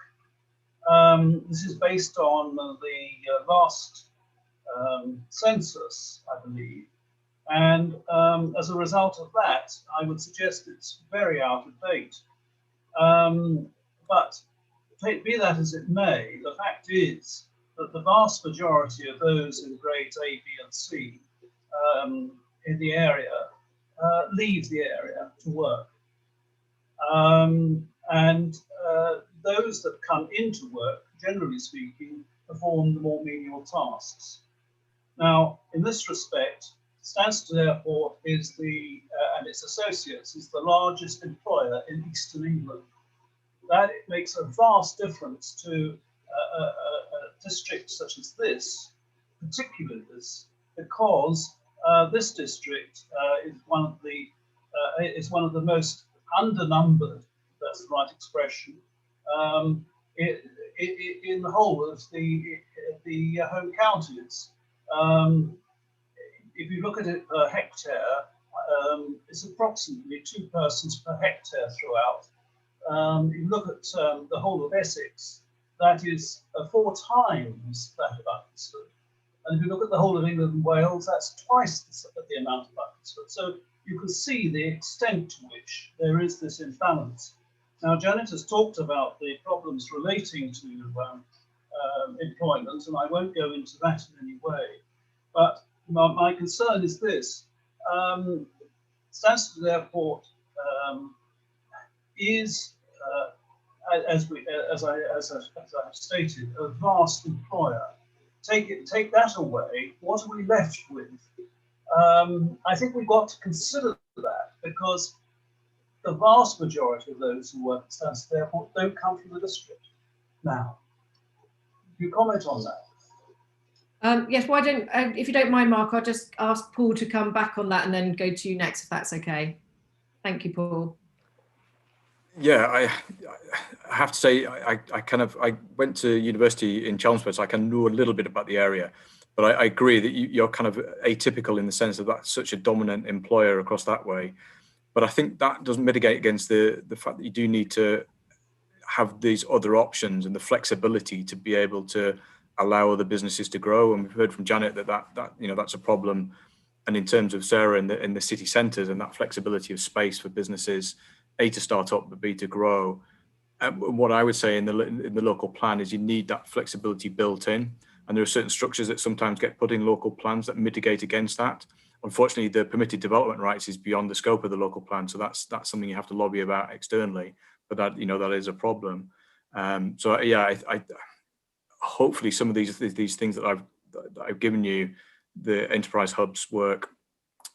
this is based on the last census, I believe, and as a result of that, I would suggest it's very out of date. But be that as it may, the fact is that the vast majority of those in grades A, B, and C in the area leave the area to work. And those that come into work, generally speaking, perform the more menial tasks. Now, in this respect, Stansted Airport is and its associates is the largest employer in Eastern England. That makes a vast difference to a district such as this, particularly this, because this district is one of the most undernumbered, if that's the right expression, in the whole of the home counties. If you look at it per hectare, it's approximately 2 persons per hectare throughout. If you look at the whole of Essex, that is 4 times that of Athelsford. And if you look at the whole of England and Wales, that's twice the amount of Athelsford. So you can see the extent to which there is this imbalance. Now, Janet has talked about the problems relating to employment, and I won't go into that in any way. But my concern is this: Stansted Airport is, as I have stated, a vast employer. Take that away, what are we left with? I think we've got to consider that, because the vast majority of those who work at Stanford Airport don't come from the district. Now, do you comment on that? Yes, why don't, if you don't mind, Mark, I'll just ask Paul to come back on that and then go to you next, if that's okay. Thank you, Paul. Yeah, I have to say, I went to university in Chelmsford, so I can know a little bit about the area. But I agree that you're kind of atypical in the sense that that's such a dominant employer across that way. But I think that doesn't mitigate against the fact that you do need to have these other options and the flexibility to be able to allow other businesses to grow. And we've heard from Janet that you know, that's a problem. And in terms of Sarah in the city centres and that flexibility of space for businesses, A, to start up, but B, to grow. What I would say in the local plan is you need that flexibility built in. And there are certain structures that sometimes get put in local plans that mitigate against that. Unfortunately, the permitted development rights is beyond the scope of the local plan. So that's something you have to lobby about externally, but that, you know, that is a problem. So yeah, I hopefully some of these things that I've given you, the enterprise hubs work,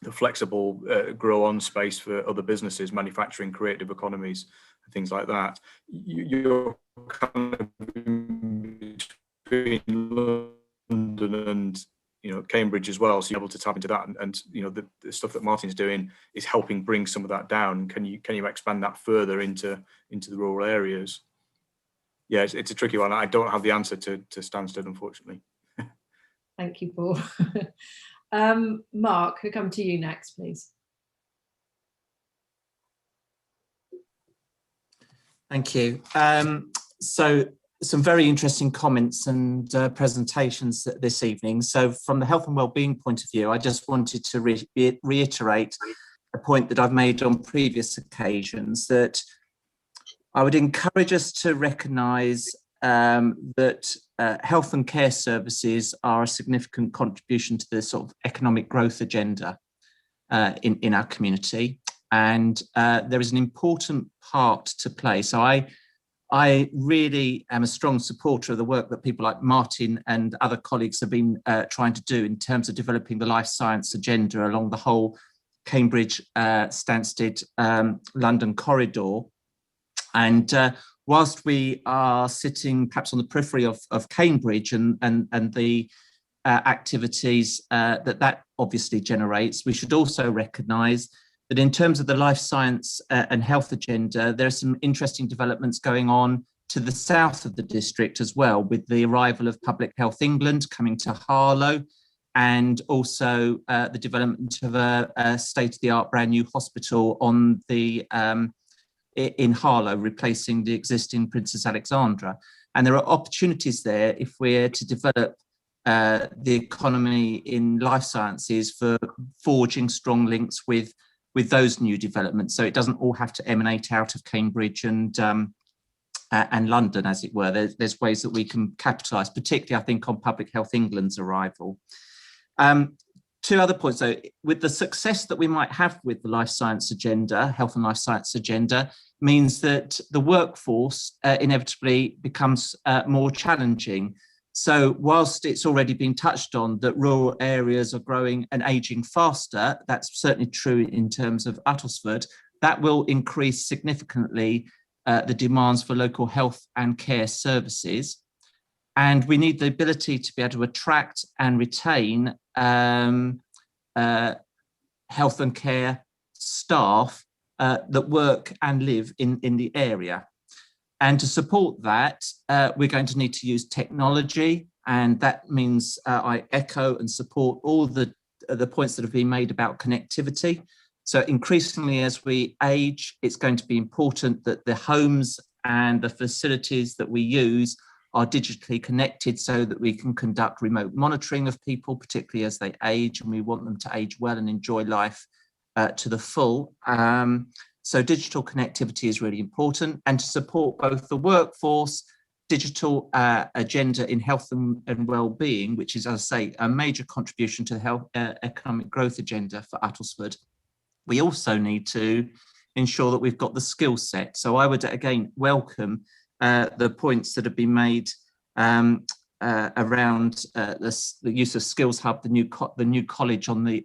the flexible grow on space for other businesses, manufacturing, creative economies, and things like that. You're kind of between London and, you know, Cambridge as well, so you're able to tap into that, and you know, the stuff that Martin's doing is helping bring some of that down. Can you expand that further into the rural areas? Yeah, it's a tricky one. I don't have the answer to Stansted, unfortunately. Thank you, Paul. Mark, we'll come to you next, please. Thank you. So some very interesting comments and presentations this evening. So from the health and wellbeing point of view, I just wanted to reiterate a point that I've made on previous occasions, that I would encourage us to recognise that health and care services are a significant contribution to the sort of economic growth agenda in our community, and there is an important part to play. So I really am a strong supporter of the work that people like Martin and other colleagues have been trying to do in terms of developing the life science agenda along the whole Cambridge, Stansted, London corridor. And whilst we are sitting perhaps on the periphery of Cambridge and the activities that obviously generates, we should also recognise that in terms of the life science and health agenda, there are some interesting developments going on to the south of the district as well, with the arrival of Public Health England coming to Harlow, and also the development of a state-of-the-art brand new hospital on the in Harlow, replacing the existing Princess Alexandra. And there are opportunities there if we're to develop the economy in life sciences for forging strong links with those new developments. So it doesn't all have to emanate out of Cambridge and London, as it were. There's ways that we can capitalise, particularly I think on Public Health England's arrival. Two other points though, with the success that we might have with the life science agenda, health and life science agenda, means that the workforce inevitably becomes more challenging. So whilst it's already been touched on that rural areas are growing and ageing faster, that's certainly true in terms of Uttlesford, that will increase significantly the demands for local health and care services. And we need the ability to be able to attract and retain health and care staff that work and live in the area. And to support that, we're going to need to use technology, and that means I echo and support all the points that have been made about connectivity. So increasingly as we age, it's going to be important that the homes and the facilities that we use are digitally connected so that we can conduct remote monitoring of people, particularly as they age, and we want them to age well and enjoy life to the full. So digital connectivity is really important, and to support both the workforce, digital agenda in health and well-being, which is, as I say, a major contribution to the health economic growth agenda for Uttlesford. We also need to ensure that we've got the skill set. So I would again welcome the points that have been made around the use of Skills Hub, the new college on the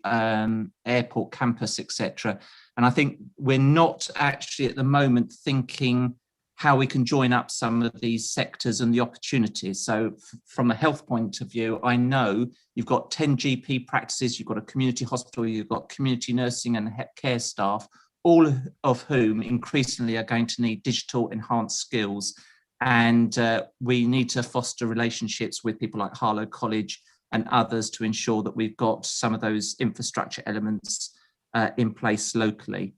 airport campus, etc. And I think we're not actually at the moment thinking how we can join up some of these sectors and the opportunities. So from a health point of view, I know you've got 10 GP practices, you've got a community hospital, you've got community nursing and care staff, all of whom increasingly are going to need digital enhanced skills. And we need to foster relationships with people like Harlow College and others to ensure that we've got some of those infrastructure elements in place locally.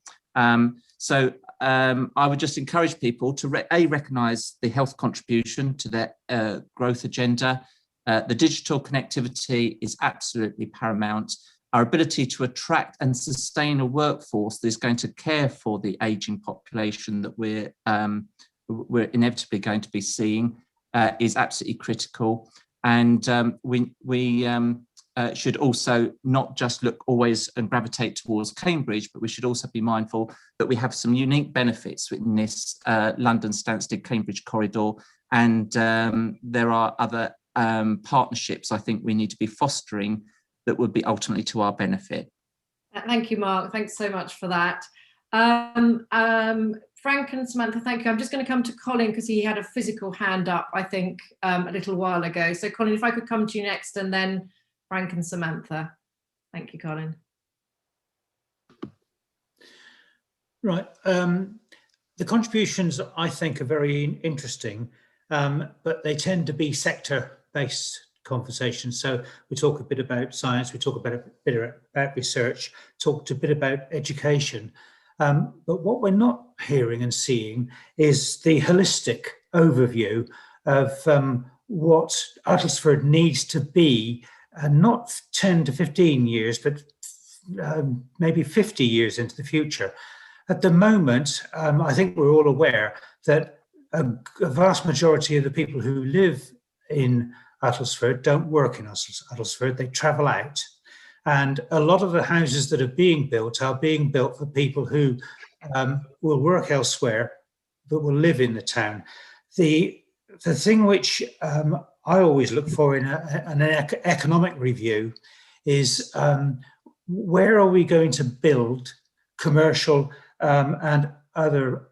I would just encourage people to recognise the health contribution to their growth agenda. The digital connectivity is absolutely paramount. Our ability to attract and sustain a workforce that is going to care for the ageing population that we're inevitably going to be seeing is absolutely critical. And we should also not just look always and gravitate towards Cambridge, but we should also be mindful that we have some unique benefits in this London Stansted Cambridge corridor, and there are other partnerships I think we need to be fostering that would be ultimately to our benefit. Thank you, Mark. Thanks so much for that. Frank and Samantha, thank you. I'm just going to come to Colin because he had a physical hand up, I think, a little while ago. So Colin, if I could come to you next, and then Frank and Samantha. Thank you, Colin. Right. The contributions, I think, are very interesting, but they tend to be sector-based conversations. So we talk a bit about science, we talk about a bit about research, talked a bit about education. But what we're not hearing and seeing is the holistic overview of what Uttlesford needs to be, not 10 to 15 years, but maybe 50 years into the future. At the moment, I think we're all aware that a vast majority of the people who live in Uttlesford don't work in Uttlesford, they travel out. And a lot of the houses that are being built for people who will work elsewhere, but will live in the town. The thing which I always look for in an economic review is where are we going to build commercial and other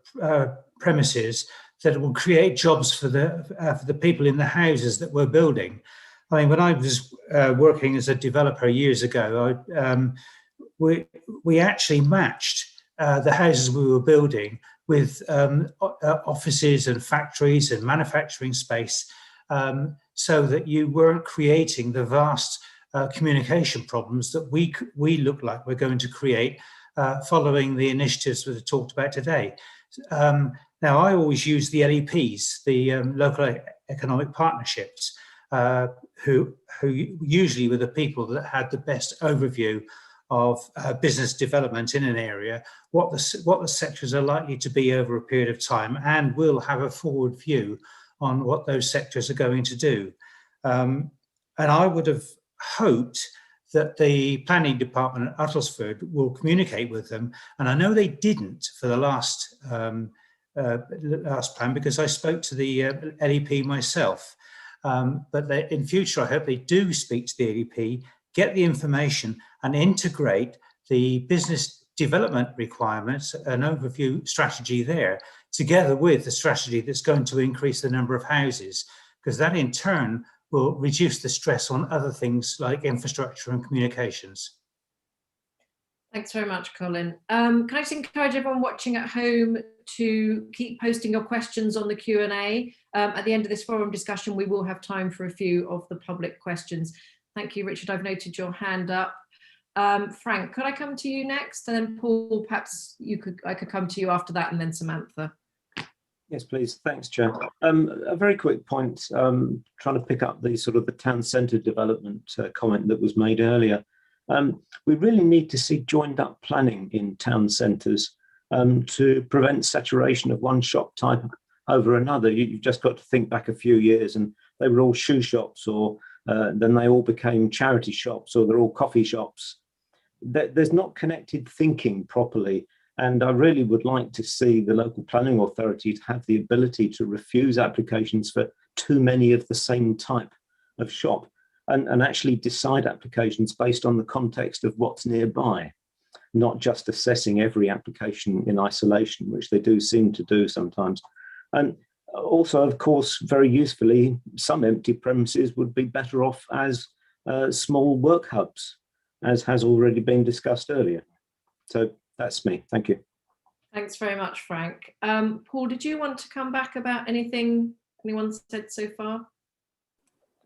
premises that will create jobs for the people in the houses that we're building. I mean, when I was working as a developer years ago, we actually matched the houses we were building with offices and factories and manufacturing space, so that you weren't creating the vast communication problems that we look like we're going to create following the initiatives that are talked about today. Now, I always use the LEPs, the local economic partnerships, who usually were the people that had the best overview of business development in an area, what the sectors are likely to be over a period of time, and will have a forward view on what those sectors are going to do. And I would have hoped that the planning department at Uttlesford will communicate with them, and I know they didn't for the last plan, because I spoke to the LEP myself. But in future, I hope they do speak to the LEP, get the information and integrate the business development requirements, an overview strategy there, together with the strategy that's going to increase the number of houses, because that in turn will reduce the stress on other things like infrastructure and communications. Thanks very much, Colin. Can I just encourage everyone watching at home to keep posting your questions on the Q&A. At the end of this forum discussion, we will have time for a few of the public questions. Thank you, Richard. I've noted your hand up. Frank, could I come to you next? And then Paul, perhaps I could come to you after that, and then Samantha. Yes, please. Thanks, Chair. A very quick point, trying to pick up the sort of the town centre development comment that was made earlier. We really need to see joined up planning in town centres to prevent saturation of one shop type over another. You've just got to think back a few years and they were all shoe shops, or then they all became charity shops, or they're all coffee shops. There's not connected thinking properly. And I really would like to see the local planning authorities have the ability to refuse applications for too many of the same type of shop and actually decide applications based on the context of what's nearby, not just assessing every application in isolation, which they do seem to do sometimes. And also, of course, very usefully, some empty premises would be better off as small work hubs, as has already been discussed earlier. So that's me. Thank you. Thanks very much, Frank. Paul, did you want to come back about anything anyone said so far?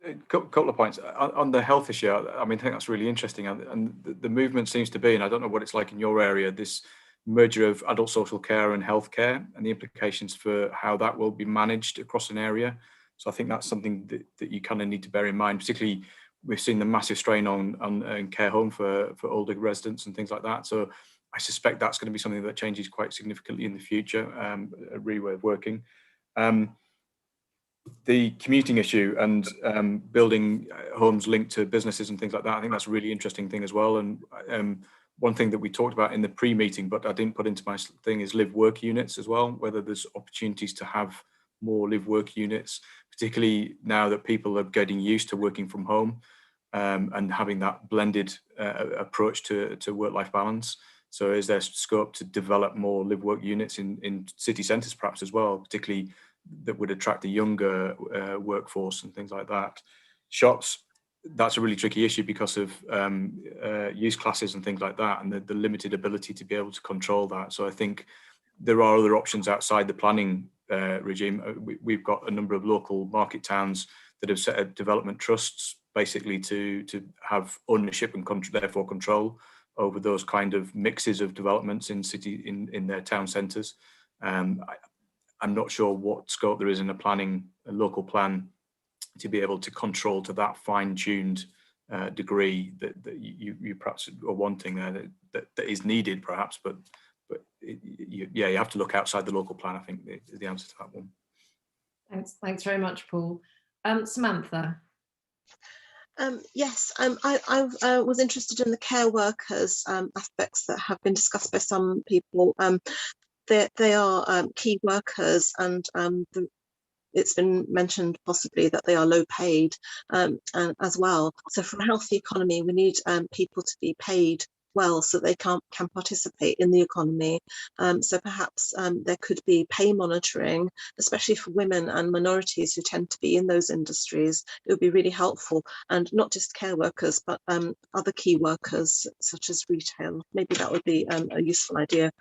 A couple of points on the health issue. I mean, I think that's really interesting, and the movement seems to be, and I don't know what it's like in your area, this merger of adult social care and healthcare, and the implications for how that will be managed across an area. So I think that's something that you kind of need to bear in mind. Particularly, we've seen the massive strain on care home for older residents and things like that. So I suspect that's going to be something that changes quite significantly in the future. A really way of working. The commuting issue and building homes linked to businesses and things like that, I think that's a really interesting thing as well. And one thing that we talked about in the pre-meeting, but I didn't put into my thing, is live-work units as well, whether there's opportunities to have more live-work units, particularly now that people are getting used to working from home and having that blended approach to work-life balance. So is there scope to develop more live-work units in city centres perhaps as well, particularly that would attract a younger workforce and things like that? Shops, that's a really tricky issue because of use classes and things like that, and the limited ability to be able to control that. So I think there are other options outside the planning regime. We've got a number of local market towns that have set up development trusts basically to have ownership and therefore control over those kind of mixes of developments in in their town centres. I'm not sure what scope there is in a local plan to be able to control to that fine-tuned degree that you perhaps are wanting there, that is needed perhaps, but you have to look outside the local plan, I think, is the answer to that one. Thanks very much, Paul. Samantha. Yes, I was interested in the care workers aspects that have been discussed by some people. They are key workers, and it's been mentioned possibly that they are low paid as well. So for a healthy economy, we need people to be paid well so they can participate in the economy. So perhaps there could be pay monitoring, especially for women and minorities who tend to be in those industries. It would be really helpful, and not just care workers, but other key workers such as retail. Maybe that would be a useful idea.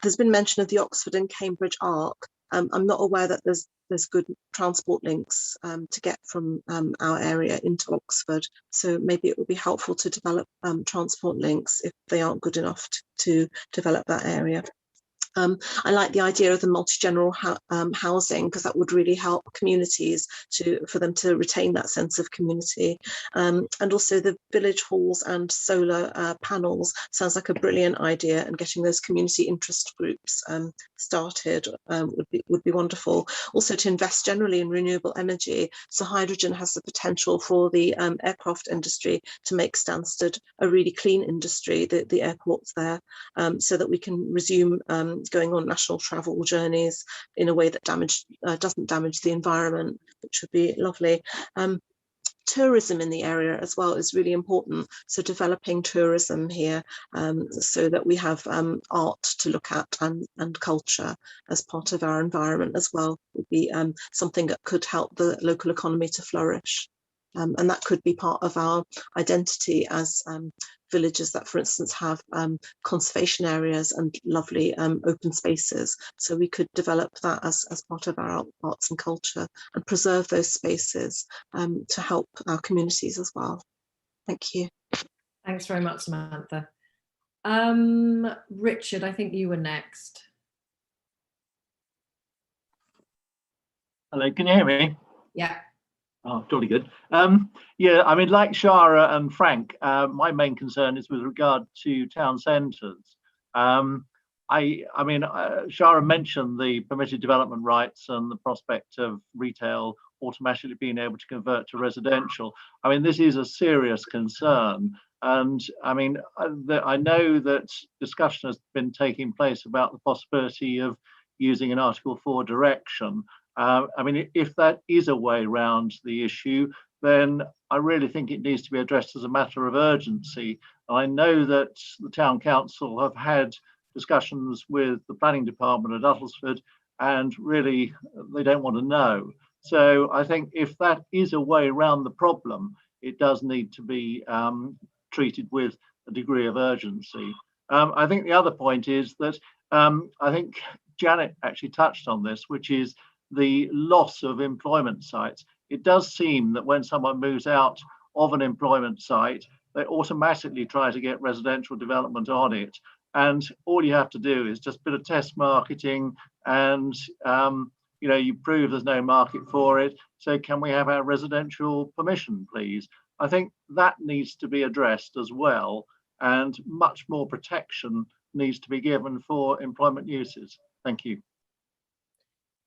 There's been mention of the Oxford and Cambridge ARC. I'm not aware that there's good transport links to get from our area into Oxford. So maybe it would be helpful to develop transport links if they aren't good enough to develop that area. I like the idea of the multi-general housing, because that would really help communities for them to retain that sense of community. And also the village halls and solar panels sounds like a brilliant idea, and getting those community interest groups started would be wonderful. Also to invest generally in renewable energy. So hydrogen has the potential for the aircraft industry to make Stansted a really clean industry, the airports there, so that we can resume going on national travel journeys in a way that doesn't damage the environment, which would be lovely. Tourism in the area as well is really important. So developing tourism here so that we have art to look at and culture as part of our environment as well would be something that could help the local economy to flourish. And that could be part of our identity as villages that, for instance, have conservation areas and lovely open spaces. So we could develop that as part of our arts and culture and preserve those spaces to help our communities as well. Thank you. Thanks very much, Samantha. Richard, I think you were next. Hello, can you hear me? Yeah. Oh, jolly good. Yeah, I mean, like Shara and Frank, my main concern is with regard to town centres. I mean, Shara mentioned the permitted development rights and the prospect of retail automatically being able to convert to residential. I mean, this is a serious concern. And I mean, I know that discussion has been taking place about the possibility of using an Article 4 direction. I mean, if that is a way around the issue, then I really think it needs to be addressed as a matter of urgency. I know that the Town Council have had discussions with the Planning Department at Uttlesford, and really they don't want to know. So I think if that is a way around the problem, it does need to be treated with a degree of urgency. I think the other point is that I think Janet actually touched on this, which is the loss of employment sites. It does seem that when someone moves out of an employment site, they automatically try to get residential development on it. And all you have to do is just a bit of test marketing, and you know, you prove there's no market for it. So can we have our residential permission, please? I think that needs to be addressed as well, and much more protection needs to be given for employment uses. Thank you.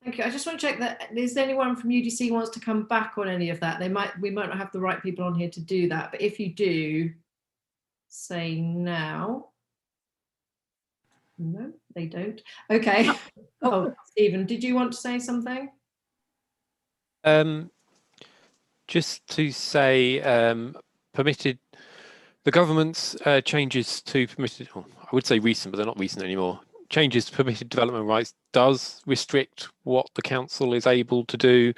Thank you. I just want to check that, is there anyone from UDC who wants to come back on any of that? We might not have the right people on here to do that, but if you do, say now. No, they don't. Okay. Oh, Stephen, did you want to say something? Just to say, permitted, the government's changes to permitted, I would say recent, but they're not recent anymore. Changes to permitted development rights does restrict what the council is able to do.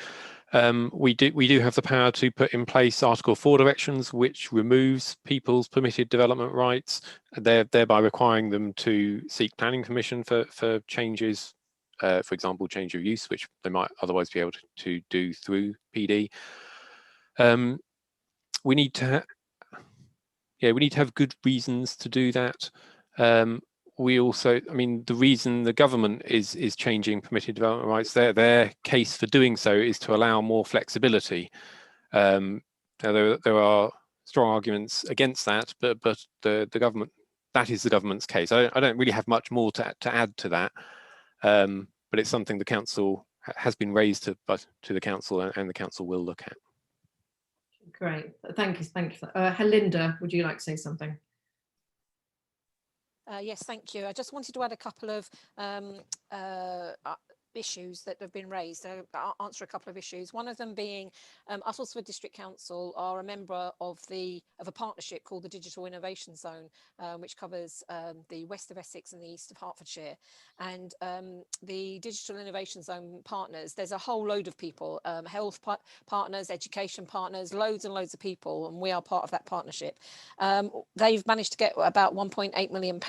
We do have the power to put in place Article 4 directions, which removes people's permitted development rights, thereby requiring them to seek planning permission for changes, for example, change of use, which they might otherwise be able to do through PD. We need to have good reasons to do that. We also, I mean, the reason the government is changing permitted development rights, their case for doing so is to allow more flexibility. Now there are strong arguments against that, but the government, that is the government's case. I don't really have much more to add to that, but it's something the council has been raised to the council, and the council will look at. Great, thank you. Helinda, would you like to say something? Yes, thank you. I just wanted to add a couple of issues that have been raised. So I'll answer a couple of issues. One of them being Uttlesford District Council are a member of a partnership called the Digital Innovation Zone, which covers the west of Essex and the east of Hertfordshire. And the Digital Innovation Zone partners, there's a whole load of people, health partners, education partners, loads and loads of people, and we are part of that partnership. They've managed to get about £1.8 million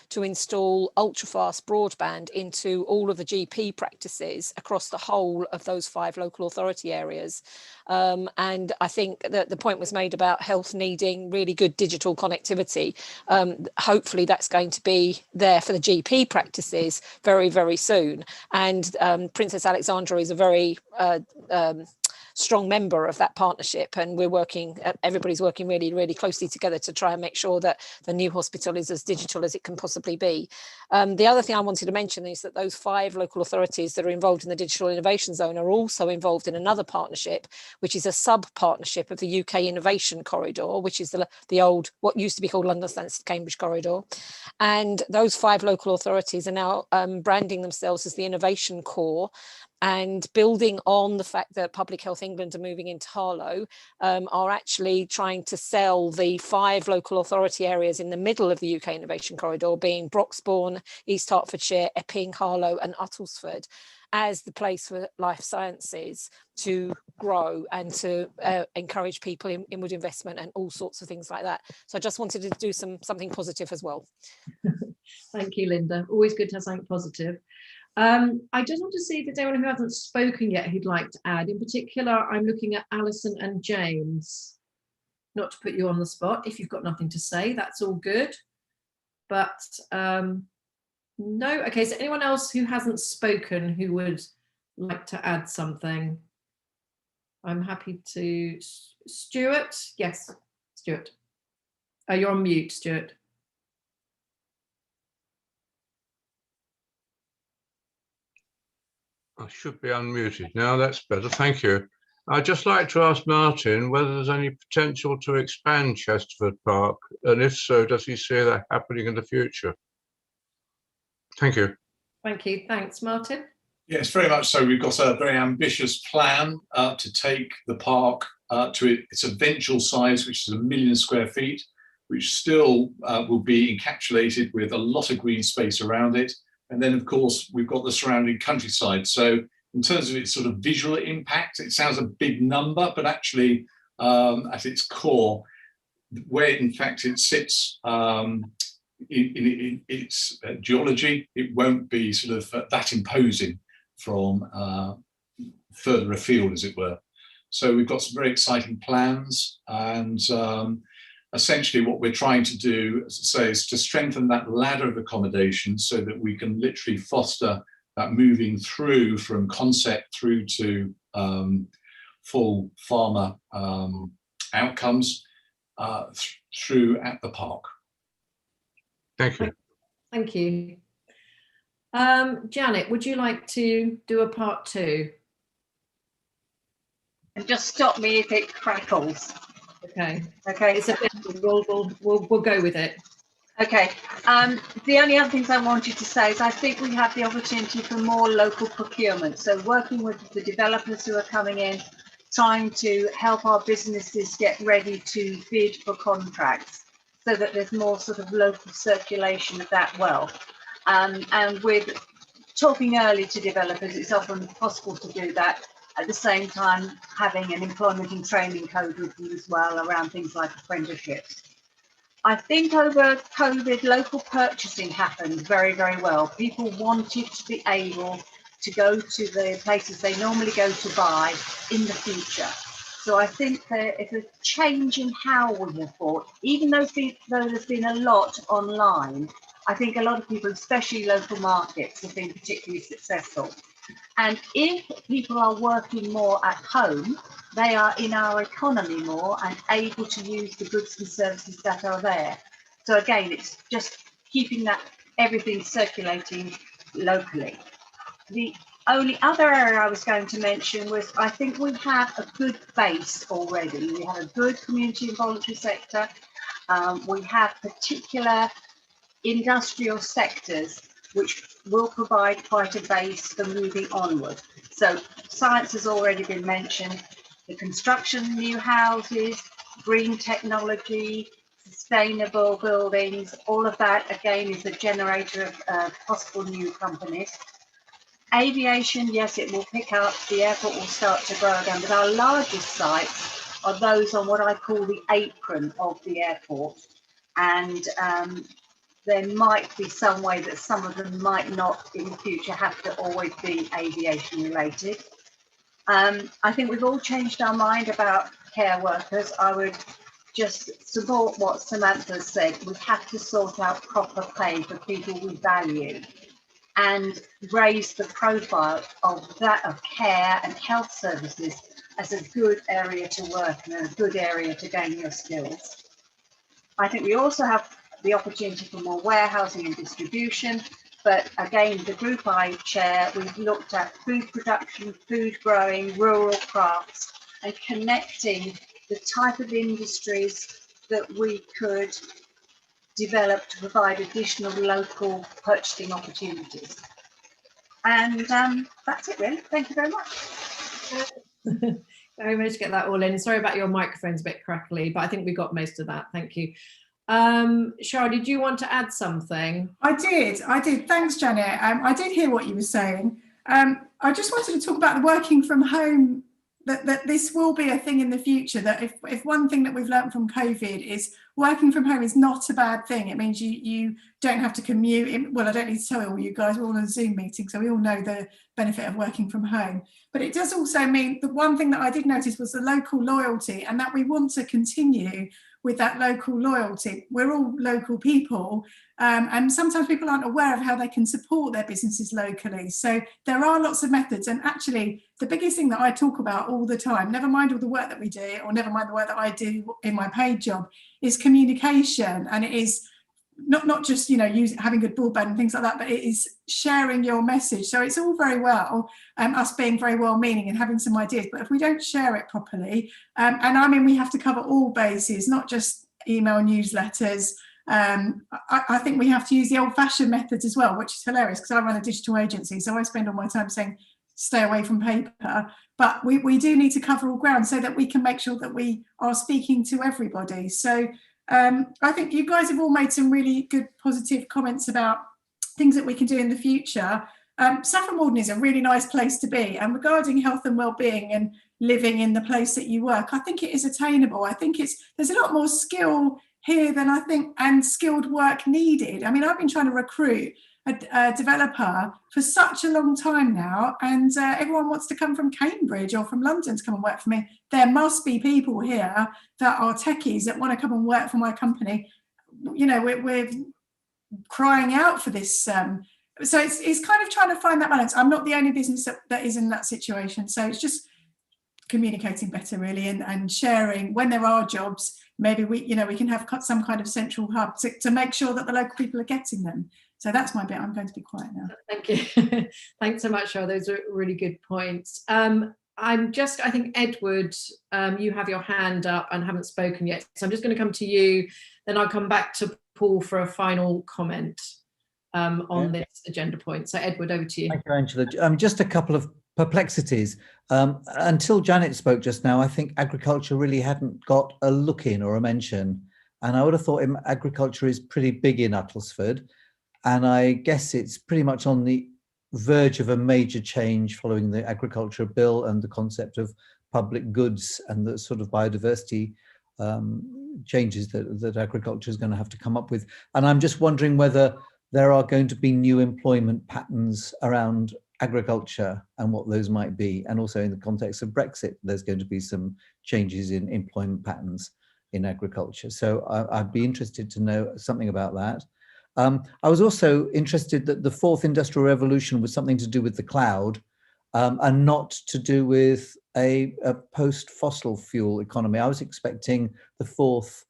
to install ultra-fast broadband into all of the GP practices across the whole of those 5 local authority areas. And I think that the point was made about health needing really good digital connectivity. Hopefully that's going to be there for the GP practices very, very soon. And Princess Alexandra is a very strong member of that partnership, and everybody's working really, really closely together to try and make sure that the new hospital is as digital as it can possibly be. The other thing I wanted to mention is that those 5 local authorities that are involved in the Digital Innovation Zone are also involved in another partnership, which is a sub-partnership of the UK Innovation Corridor, which is the old, what used to be called London Stansted Cambridge Corridor. And those 5 local authorities are now branding themselves as the Innovation Core, and building on the fact that Public Health England are moving into Harlow, are actually trying to sell the 5 local authority areas in the middle of the UK Innovation Corridor, being Broxbourne, East Hertfordshire, Epping, Harlow and Uttlesford, as the place for life sciences to grow and to encourage people in inward investment and all sorts of things like that. So I just wanted to do something positive as well. Thank you, Linda. Always good to have something positive. I just want to see if there's anyone who hasn't spoken yet who'd like to add. In particular, I'm looking at Alison and James. Not to put you on the spot. If you've got nothing to say, that's all good. But no. Okay, so anyone else who hasn't spoken who would like to add something? I'm happy to. Stuart? Yes, Stuart. Oh, you're on mute, Stuart. I should be unmuted now. That's better. Thank you. I'd just like to ask Martin whether there's any potential to expand Chesterford Park, and if so, does he see that happening in the future? Thank you. Thank you. Thanks, Martin. Yes, very much so. We've got a very ambitious plan to take the park to its eventual size, which is 1 million square feet, which still will be encapsulated with a lot of green space around it. And then, of course, we've got the surrounding countryside. So in terms of its sort of visual impact, it sounds a big number, but actually at its core, where in fact it sits in its geology, it won't be sort of that imposing from further afield, as it were. So we've got some very exciting plans, and essentially what we're trying to do, as I say, is to strengthen that ladder of accommodation so that we can literally foster that moving through from concept through to full farmer outcomes through at the park. Thank you. Thank you. Janet, would you like to do a part 2? And just stop me if it crackles. Okay. Okay. It's a bit, we'll go with it. Okay. The only other things I wanted to say is I think we have the opportunity for more local procurement. So working with the developers who are coming in, trying to help our businesses get ready to bid for contracts so that there's more sort of local circulation of that wealth. And with talking early to developers, it's often possible to do that. At the same time, having an employment and training code with them as well around things like apprenticeships. I think over COVID, local purchasing happened very, very well. People wanted to be able to go to the places they normally go to buy in the future. So I think there is a change in how we have bought, even though there's been a lot online. I think a lot of people, especially local markets, have been particularly successful. And if people are working more at home, they are in our economy more and able to use the goods and services that are there. So again, it's just keeping that everything circulating locally. The only other area I was going to mention was I think we have a good base already. We have a good community and voluntary sector. We have particular industrial sectors which will provide quite a base for moving onward. So science has already been mentioned, the construction of new houses, green technology, sustainable buildings, all of that again is a generator of possible new companies. Aviation, yes, it will pick up, the airport will start to grow again, but our largest sites are those on what I call the apron of the airport. And there might be some way that some of them might not in the future have to always be aviation related. I think we've all changed our mind about care workers. I would just support what Samantha said. We have to sort out proper pay for people we value and raise the profile of that of care and health services as a good area to work and a good area to gain your skills. I think we also have the opportunity for more warehousing and distribution, but again, the group I chair, we've looked at food production, food growing, rural crafts, and connecting the type of industries that we could develop to provide additional local purchasing opportunities. And that's it really. Thank you very much. Very much to get that all in. Sorry about your microphone's a bit crackly, but I think we got most of that. Thank you. Shara, did you want to add something? I did. Thanks, Janet. I did hear what you were saying. I just wanted to talk about the working from home, that this will be a thing in the future, that if one thing that we've learned from COVID is working from home is not a bad thing. It means you don't have to commute. Well, I don't need to tell all you guys, we're all on a Zoom meeting, so we all know the benefit of working from home. But it does also mean the one thing that I did notice was the local loyalty, and that we want to continue with that local loyalty. We're all local people, and sometimes people aren't aware of how they can support their businesses locally. So there are lots of methods, and actually the biggest thing that I talk about all the time, never mind all the work that we do, or never mind the work that I do in my paid job, is communication. And it is not just, you know, having good broadband and things like that, but it is sharing your message. So it's all very well us being very well meaning and having some ideas, but if we don't share it properly, and I mean we have to cover all bases, not just email newsletters, I think we have to use the old-fashioned methods as well, which is hilarious because I run a digital agency, so I spend all my time saying stay away from paper. But we do need to cover all ground so that we can make sure that we are speaking to everybody. So I think you guys have all made some really good positive comments about things that we can do in the future. Saffron Walden is a really nice place to be, and regarding health and well-being and living in the place that you work, I think it is attainable. I think there's a lot more skill here than I think, and skilled work needed. I mean, I've been trying to recruit a developer for such a long time now, and everyone wants to come from Cambridge or from London to come and work for me. There must be people here that are techies that want to come and work for my company. You know, we're crying out for this. So it's kind of trying to find that balance. I'm not the only business that is in that situation. So it's just communicating better, really, and sharing when there are jobs. Maybe we can have some kind of central hub to make sure that the local people are getting them. So that's my bit. I'm going to be quiet now. Thank you. Thanks so much, Cheryl. Those are really good points. I think, Edward, you have your hand up and haven't spoken yet. So I'm just going to come to you, then I'll come back to Paul for a final comment on this agenda point. So Edward, over to you. Thank you, Angela. Just a couple of perplexities. Until Janet spoke just now, I think agriculture really hadn't got a look in or a mention. And I would have thought agriculture is pretty big in Uttlesford. And I guess it's pretty much on the verge of a major change following the agriculture bill and the concept of public goods and the sort of biodiversity changes that agriculture is going to have to come up with. And I'm just wondering whether there are going to be new employment patterns around agriculture and what those might be. And also in the context of Brexit, there's going to be some changes in employment patterns in agriculture. So I'd be interested to know something about that. I was also interested that the fourth industrial revolution was something to do with the cloud and not to do with a post-fossil fuel economy. I was expecting the fourth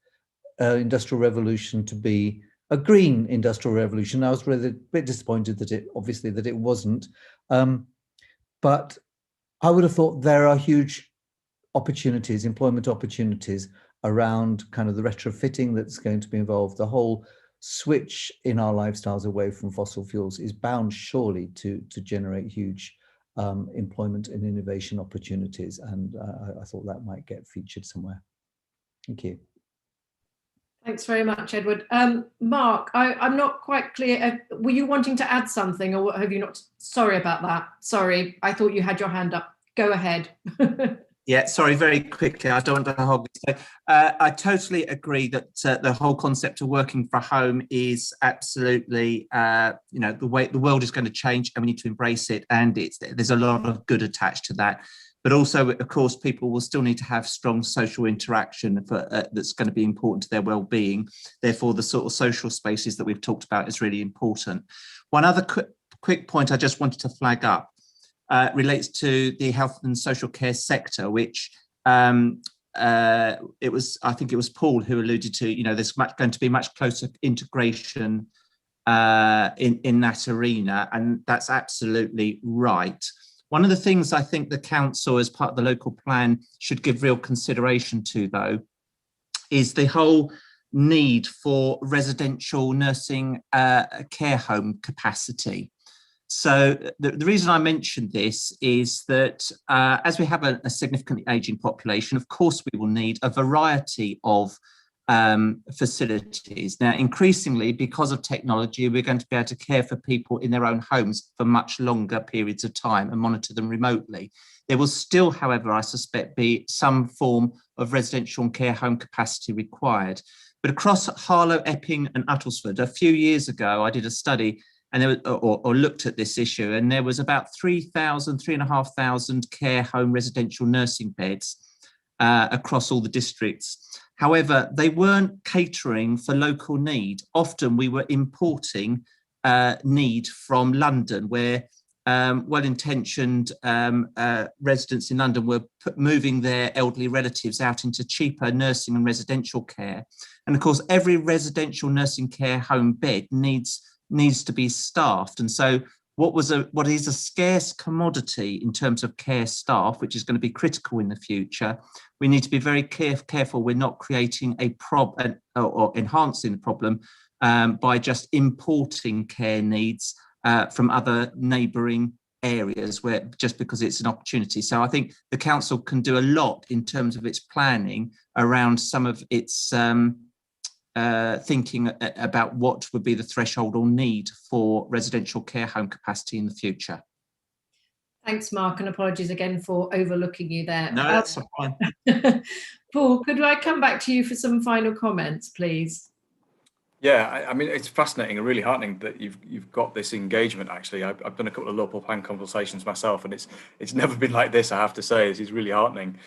industrial revolution to be a green industrial revolution. I was really a bit disappointed that it wasn't. But I would have thought there are huge opportunities, employment opportunities around kind of the retrofitting that's going to be involved. The whole switch in our lifestyles away from fossil fuels is bound surely to generate huge employment and innovation opportunities. And I thought that might get featured somewhere. Thank you. Thanks very much, Edward. Mark, I'm not quite clear. Were you wanting to add something, or have you not? Sorry about that. Sorry, I thought you had your hand up. Go ahead. Yeah, sorry, very quickly. I don't want to hog it. I totally agree that the whole concept of working from home is absolutely, the way the world is going to change, and we need to embrace it. And there's a lot of good attached to that. But also, of course, people will still need to have strong social interaction that's going to be important to their well-being. Therefore, the sort of social spaces that we've talked about is really important. One other quick point I just wanted to flag up relates to the health and social care sector, which I think it was Paul who alluded to. There's going to be much closer integration in that arena, and that's absolutely right. One of the things I think the council, as part of the local plan, should give real consideration to, though, is the whole need for residential nursing care home capacity. So the reason I mentioned this is that as we have a significantly ageing population, of course, we will need a variety of facilities. Now, increasingly, because of technology, we're going to be able to care for people in their own homes for much longer periods of time and monitor them remotely. There will still, however, I suspect, be some form of residential and care home capacity required. But across Harlow, Epping and Uttlesford, a few years ago, I did a study and there was, or looked at this issue, and there was about 3,500 care home residential nursing beds across all the districts. However, they weren't catering for local need. Often we were importing need from London, where well-intentioned residents in London were moving their elderly relatives out into cheaper nursing and residential care. And of course, every residential nursing care home bed needs to be staffed. And so what is a scarce commodity in terms of care staff, which is going to be critical in the future. We need to be very careful we're not creating a problem or enhancing the problem by just importing care needs from other neighbouring areas where just because it's an opportunity. So I think the council can do a lot in terms of its planning around some of its thinking about what would be the threshold or need for residential care home capacity in the future. Thanks, Mark, and apologies again for overlooking you there. No, that's fine. Paul, could I come back to you for some final comments, please? Yeah, I mean, it's fascinating and really heartening that you've got this engagement. Actually, I've done a couple of local plan conversations myself, and it's never been like this. I have to say, this is really heartening.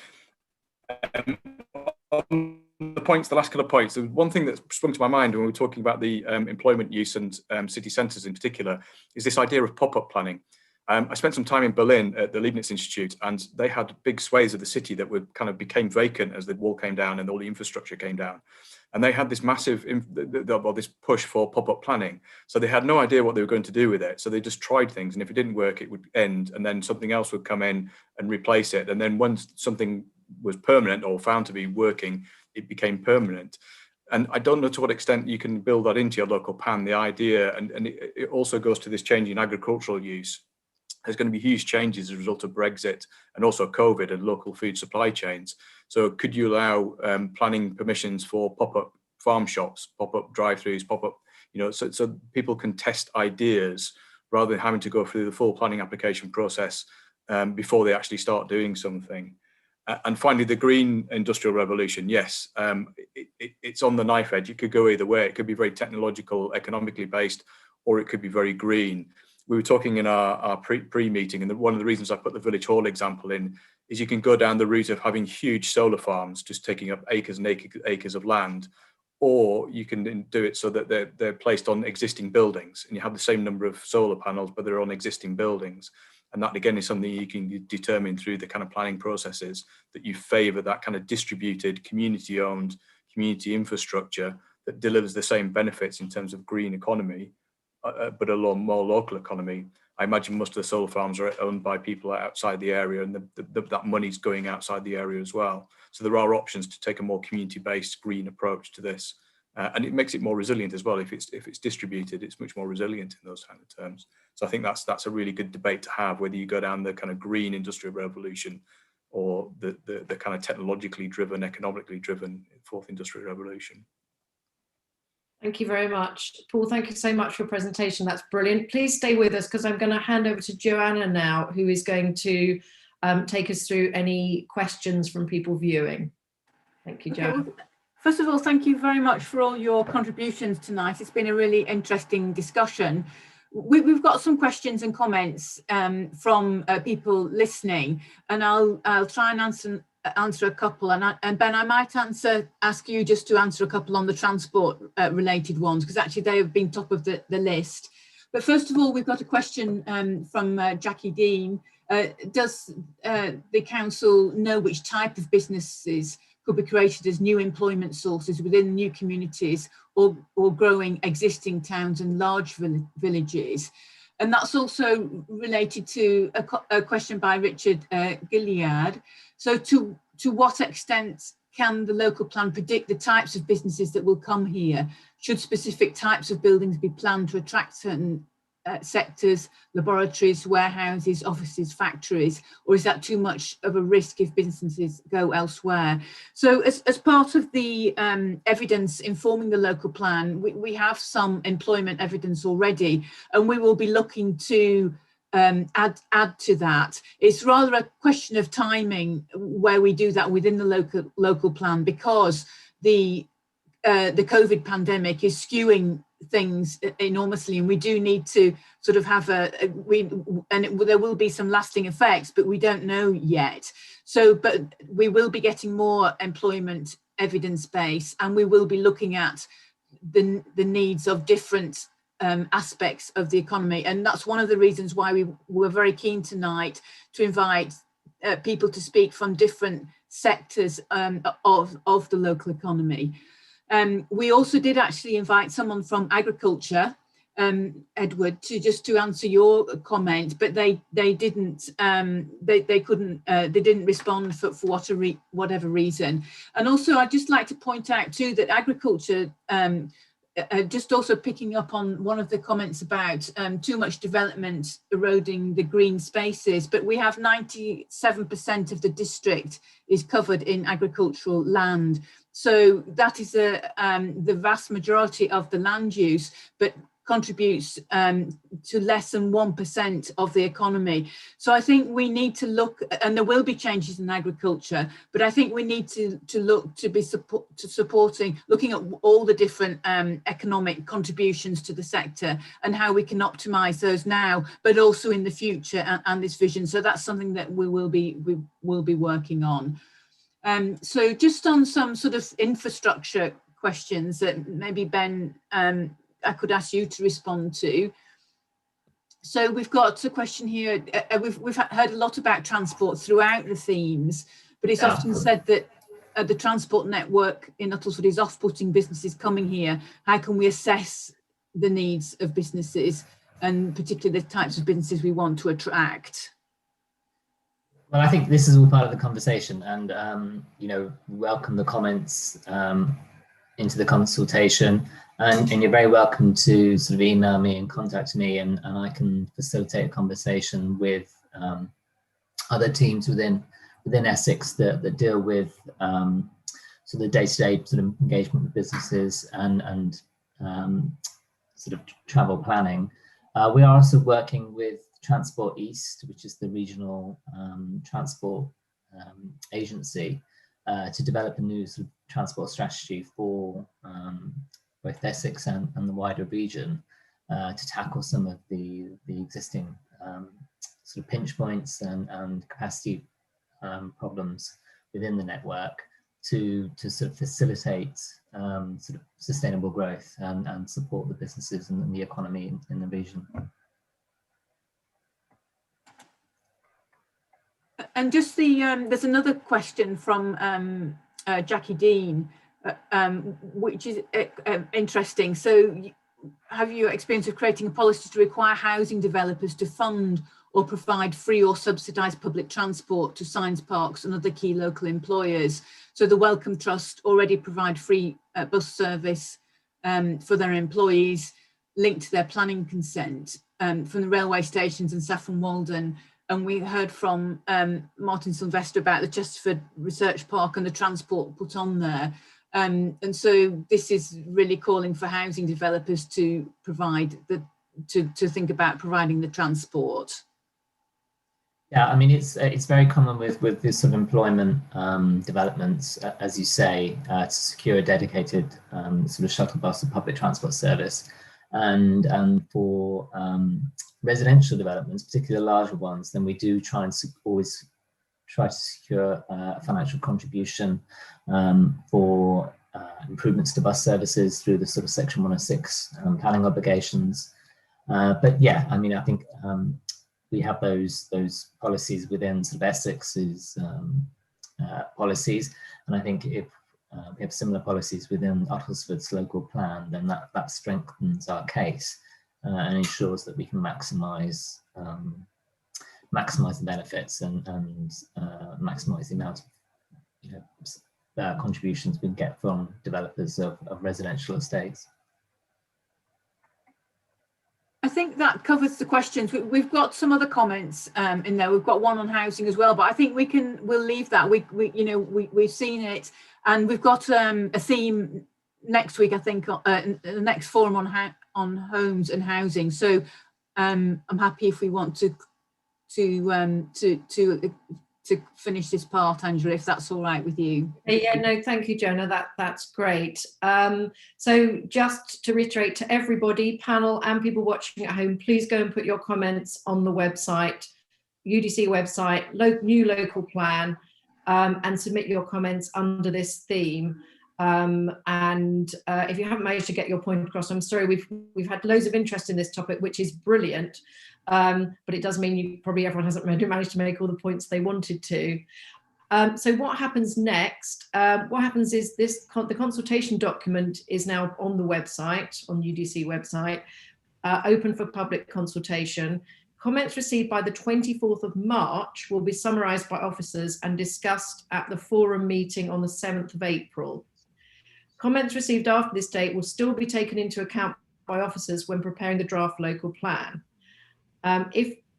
On the last couple of points, the one thing that sprung to my mind when we were talking about the employment use and city centres in particular is this idea of pop-up planning. I spent some time in Berlin at the Leibniz Institute, and they had big swathes of the city that became vacant as the wall came down and all the infrastructure came down. And they had this massive, this push for pop-up planning. So they had no idea what they were going to do with it. So they just tried things, and if it didn't work, it would end, and then something else would come in and replace it. And then once something was permanent or found to be working, it became permanent. And I don't know to what extent you can build that into your local plan, the idea, and it also goes to this change in agricultural use. There's going to be huge changes as a result of Brexit and also COVID and local food supply chains. So could you allow planning permissions for pop-up farm shops, pop-up drive-throughs, pop-up, so people can test ideas rather than having to go through the full planning application process before they actually start doing something. And finally, the green industrial revolution, yes, it's on the knife edge. It could go either way. It could be very technological, economically based, or it could be very green. We were talking in our pre-meeting, and one of the reasons I put the Village Hall example in is you can go down the route of having huge solar farms, just taking up acres and acres of land, or you can do it so that they're placed on existing buildings, and you have the same number of solar panels, but they're on existing buildings. And that, again, is something you can determine through the kind of planning processes, that you favour that kind of distributed, community-owned, community infrastructure that delivers the same benefits in terms of green economy, but a lot more local economy. I imagine most of the solar farms are owned by people outside the area, and that money's going outside the area as well. So there are options to take a more community-based green approach to this, and it makes it more resilient as well. If it's distributed, it's much more resilient in those kind of terms. So I think that's a really good debate to have, whether you go down the kind of green industrial revolution or the kind of technologically driven, economically driven fourth industrial revolution. Thank you very much. Paul, thank you so much for your presentation. That's brilliant. Please stay with us, because I'm going to hand over to Joanna now, who is going to take us through any questions from people viewing. Thank you, Joanna. Okay, well, first of all, thank you very much for all your contributions tonight. It's been a really interesting discussion. We've got some questions and comments from people listening, and I'll try and answer a couple, and Ben, I might ask you just to answer a couple on the transport related ones, because actually they have been top of the list. But first of all, we've got a question from Jackie Dean. Does the council know which type of businesses could be created as new employment sources within new communities or growing existing towns and large villages? And that's also related to a question by Richard Gilliard. So to what extent can the local plan predict the types of businesses that will come here? Should specific types of buildings be planned to attract certain sectors, laboratories, warehouses, offices, factories, or is that too much of a risk if businesses go elsewhere? So as part of the evidence informing the local plan, we have some employment evidence already, and we will be looking to add to that. It's rather a question of timing where we do that within the local plan, because the COVID pandemic is skewing things enormously, and we do need to sort of have there will be some lasting effects, but we don't know yet. So, but we will be getting more employment evidence base, and we will be looking at the needs of different aspects of the economy, and that's one of the reasons why we were very keen tonight to invite people to speak from different sectors of the local economy. We also did actually invite someone from agriculture, Edward, to answer your comment, but they didn't they didn't respond for whatever reason. And also I'd just like to point out too that agriculture, just also picking up on one of the comments about too much development eroding the green spaces, but we have 97% of the district is covered in agricultural land. So that is the vast majority of the land use, but contributes to less than 1% of the economy. So I think we need to look, and there will be changes in agriculture, but I think we need to look to be supporting, looking at all the different economic contributions to the sector and how we can optimize those now, but also in the future and this vision. So that's something that we will be working on. So just on some sort of infrastructure questions that maybe Ben, I could ask you to respond to. So we've got a question here. We've heard a lot about transport throughout the themes, but it's often said that the transport network in Uttlesford is off-putting businesses coming here. How can we assess the needs of businesses and particularly the types of businesses we want to attract? Well, I think this is all part of the conversation, and you know, welcome the comments into the consultation. And you're very welcome to sort of email me and contact me, and I can facilitate a conversation with other teams within Essex that deal with sort of the day-to-day sort of engagement with businesses and sort of travel planning. We are also working with Transport East, which is the regional transport agency, to develop a new sort of transport strategy for both Essex and the wider region, to tackle some of the existing sort of pinch points and capacity problems within the network, to sort of facilitate sort of sustainable growth and support the businesses and the economy in the region. And just there's another question from Jackie Dean, which is interesting. So have you experience of creating a policy to require housing developers to fund or provide free or subsidised public transport to science parks and other key local employers? So the Wellcome Trust already provide free bus service for their employees linked to their planning consent from the railway stations and Saffron Walden. And we heard from Martin Sylvester about the Chesterford Research Park and the transport put on there. And so this is really calling for housing developers to provide to think about providing the transport. Yeah, I mean, it's very common with this sort of employment developments, as you say, to secure a dedicated sort of shuttle bus or public transport service, and for residential developments, particularly the larger ones, then we do try and always try to secure a financial contribution for improvements to bus services through the sort of Section 106 planning obligations. But yeah, I mean, I think we have those policies within sort of Essex's policies, and I think if we have similar policies within Uttlesford's local plan, then that strengthens our case and ensures that we can maximise the benefits and maximise the amount of contributions we can get from developers of residential estates. I think that covers the questions. We've got some other comments in there. We've got one on housing as well, but I think we'll leave that. We've seen it, and we've got a theme next week, I think, the next forum on homes and housing. So I'm happy if we want to finish this part, Angela, if that's all right with you. Yeah, no, thank you, Jonah. That's great. So just to reiterate to everybody, panel and people watching at home, please go and put your comments on the website, UDC website, new local plan, and submit your comments under this theme. And if you haven't managed to get your point across, I'm sorry, we've had loads of interest in this topic, which is brilliant. But it does mean everyone hasn't managed to make all the points they wanted to. So what happens next? What happens is the consultation document is now on the website, on the UDC website. open for public consultation. Comments received by the 24th of March will be summarised by officers and discussed at the forum meeting on the 7th of April. Comments received after this date will still be taken into account by officers when preparing the draft local plan.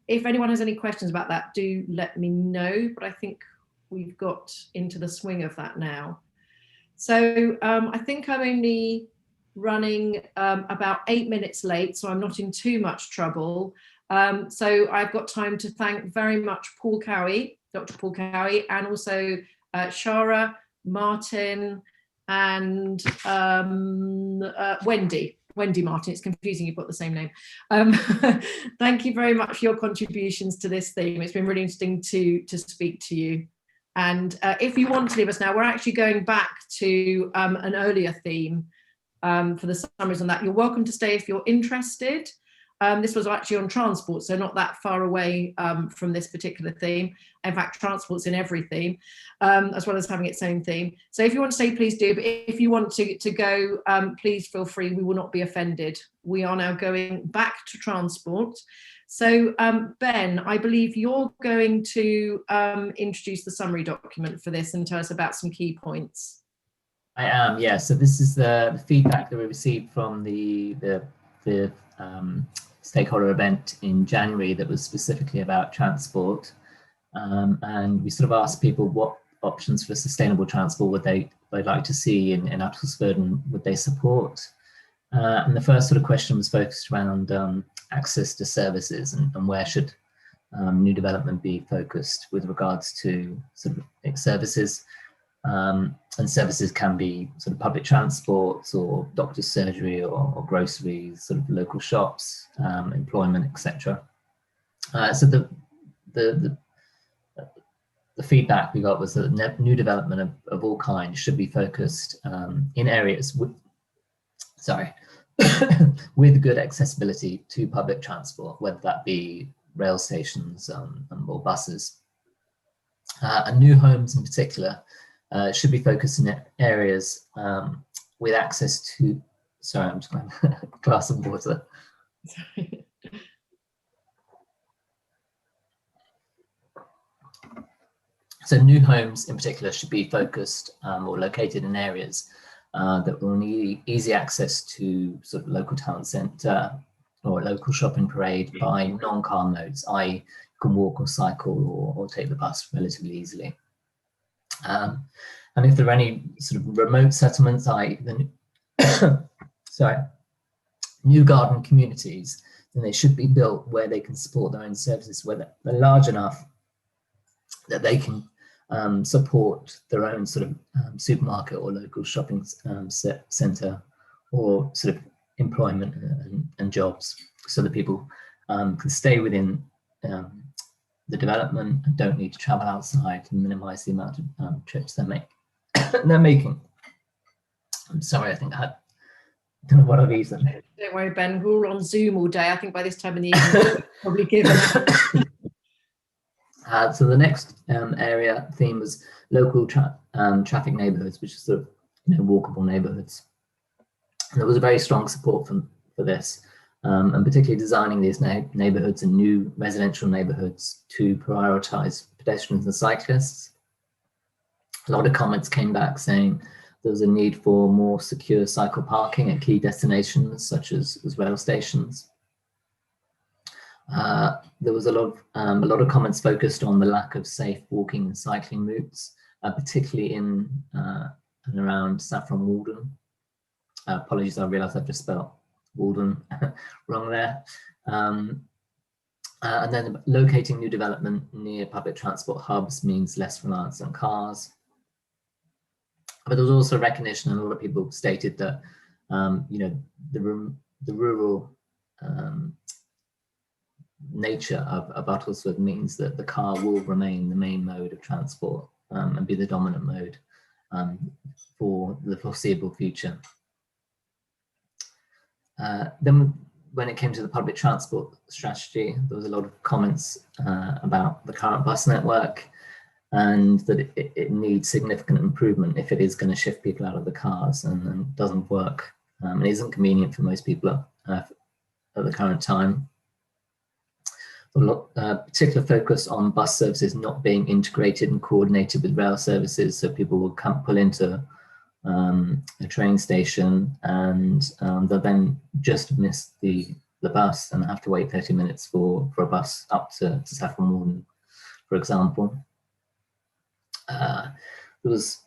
If anyone has any questions about that, do let me know, but I think we've got into the swing of that now. So I think I'm only running about 8 minutes late, so I'm not in too much trouble. So I've got time to thank very much Paul Cowie, Dr. Paul Cowie, and also Shara, Martin, and Wendy Martin. It's confusing, you've got the same name. Thank you very much for your contributions to this theme. It's been really interesting to speak to you. And if you want to leave us now, we're actually going back to an earlier theme for the summaries on that. You're welcome to stay if you're interested. This was actually on transport, so not that far away from this particular theme. In fact, transport's in every theme, as well as having its own theme. So if you want to stay, please do. But if you want to go, please feel free. We will not be offended. We are now going back to transport. So Ben, I believe you're going to introduce the summary document for this and tell us about some key points. I am, yeah. So this is the feedback that we received from the stakeholder event in January that was specifically about transport, and we sort of asked people what options for sustainable transport would they'd like to see in Uttlesford, and would they support. And the first sort of question was focused around access to services and where should new development be focused with regards to sort of services. And services can be sort of public transport or doctor's surgery or groceries, sort of local shops, employment, etc. So the feedback we got was that new development of all kinds should be focused in areas with, with good accessibility to public transport, whether that be rail stations or buses. And new homes in particular should be focused in areas with access to, sorry, I'm just going to have a glass of water. Sorry. So new homes in particular should be focused or located in areas that will need easy access to sort of local town centre or local shopping parade by non-car modes, i.e. you can walk or cycle or take the bus relatively easily. And if there are any sort of remote settlements, i.e. new garden communities, then they should be built where they can support their own services, where they're large enough that they can support their own sort of supermarket or local shopping centre or sort of employment and jobs, so that people can stay within the development and don't need to travel outside to minimise the amount of trips they're making. I'm sorry, I think I don't know what I've eaten. Don't worry, Ben, we're all on Zoom all day. I think by this time in the evening, probably given up. So the next theme was local traffic neighbourhoods, which is sort of walkable neighbourhoods. And there was a very strong support for this, and particularly designing these neighbourhoods and new residential neighbourhoods to prioritise pedestrians and cyclists. A lot of comments came back saying there was a need for more secure cycle parking at key destinations such as rail stations. There was a lot of comments focused on the lack of safe walking and cycling routes, particularly in and around Saffron Walden. Apologies, I realised I've just spelled Walden wrong there. And then locating new development near public transport hubs means less reliance on cars. But there was also recognition, and a lot of people stated that the rural nature of Uttlesford means that the car will remain the main mode of transport and be the dominant mode for the foreseeable future. Then when it came to the public transport strategy, there was a lot of comments about the current bus network and that it needs significant improvement if it is going to shift people out of the cars and doesn't work. It isn't convenient for most people at the current time. Particular focus on bus services not being integrated and coordinated with rail services, so people will pull into a train station and they'll then just miss the bus and have to wait 30 minutes for a bus up to Saffron Walden, for example. There was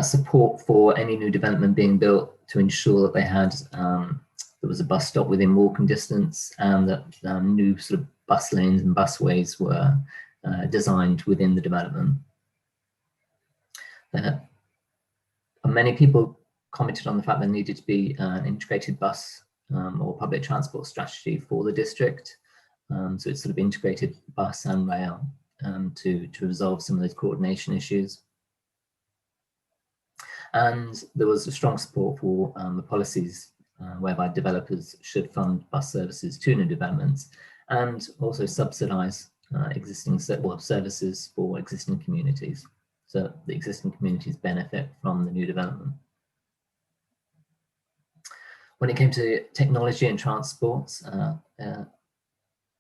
support for any new development being built to ensure that they had there was a bus stop within walking distance, and that new sort of bus lanes and busways were designed within the development. Many people commented on the fact there needed to be an integrated bus or public transport strategy for the district. So it's sort of integrated bus and rail to resolve some of those coordination issues. And there was a strong support for the policies whereby developers should fund bus services to new developments and also subsidise existing services for existing communities, so the existing communities benefit from the new development. When it came to technology and transport,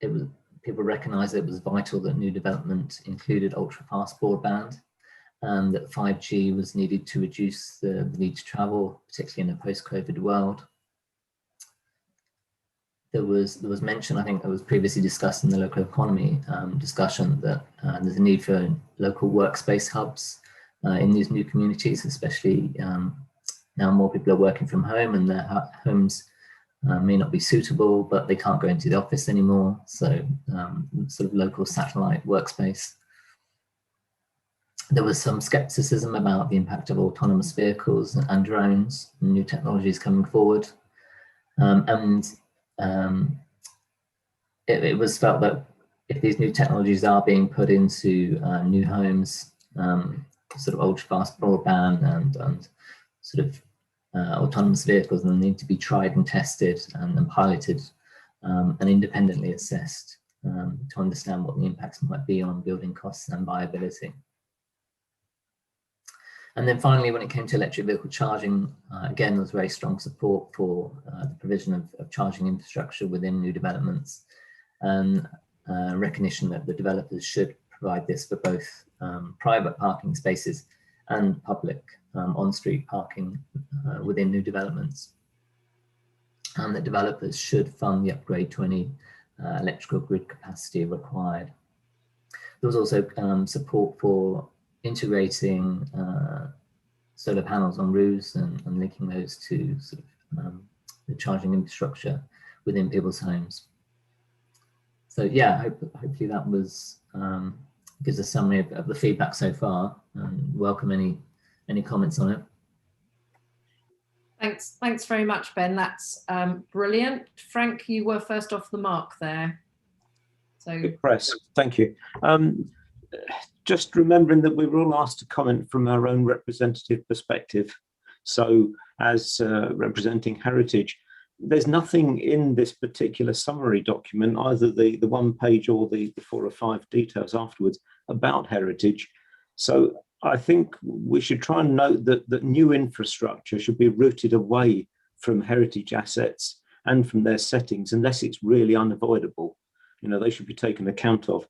people recognised it was vital that new development included ultra-fast broadband, and that 5G was needed to reduce the need to travel, particularly in a post-COVID world. There was mention, I think that was previously discussed in the local economy discussion, that there's a need for local workspace hubs in these new communities, especially now more people are working from home and their homes may not be suitable, but they can't go into the office anymore. So sort of local satellite workspace. There was some skepticism about the impact of autonomous vehicles and drones and new technologies coming forward. It was felt that if these new technologies are being put into new homes, sort of ultra-fast broadband and sort of autonomous vehicles, then need to be tried and tested and piloted and independently assessed to understand what the impacts might be on building costs and viability. And then finally, when it came to electric vehicle charging, again, there was very strong support for the provision of charging infrastructure within new developments, and recognition that the developers should provide this for both private parking spaces and public on-street parking within new developments. And that developers should fund the upgrade to any electrical grid capacity required. There was also support for integrating solar panels on roofs and linking those to sort of the charging infrastructure within people's homes. So yeah, hopefully that was gives a summary of the feedback so far, and welcome any comments on it. Thanks very much, Ben. That's brilliant. Frank, you were first off the mark there. So good press. Thank you. Just remembering that we were all asked to comment from our own representative perspective. So as representing heritage, there's nothing in this particular summary document, either the one page or the 4 or 5 details afterwards, about heritage. So I think we should try and note that new infrastructure should be rooted away from heritage assets and from their settings, unless it's really unavoidable. You know, they should be taken account of.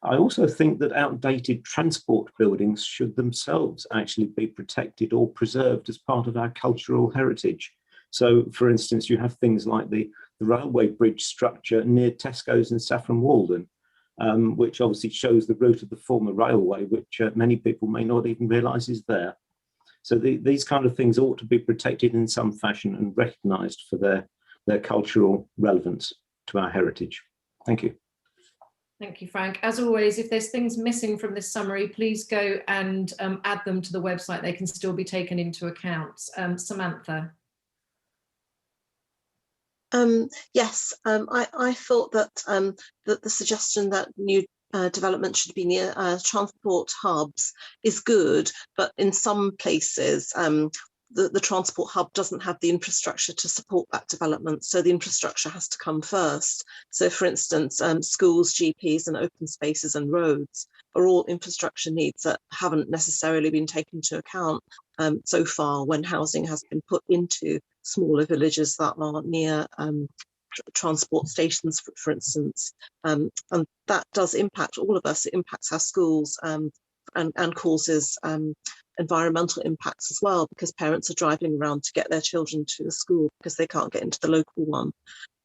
I also think that outdated transport buildings should themselves actually be protected or preserved as part of our cultural heritage. So, for instance, you have things like the railway bridge structure near Tesco's and Saffron Walden, which obviously shows the route of the former railway, which many people may not even realise is there. So these kind of things ought to be protected in some fashion and recognised for their cultural relevance to our heritage. Thank you. Thank you, Frank. As always, if there's things missing from this summary, please go and add them to the website. They can still be taken into account. Samantha. Yes, I thought that that the suggestion that new development should be near transport hubs is good, but in some places the transport hub doesn't have the infrastructure to support that development, so the infrastructure has to come first. So for instance, schools, GPs and open spaces and roads. are all infrastructure needs that haven't necessarily been taken into account so far when housing has been put into smaller villages that are near transport stations, for instance, and that does impact all of us. It impacts our schools and causes environmental impacts as well, because parents are driving around to get their children to the school because they can't get into the local one,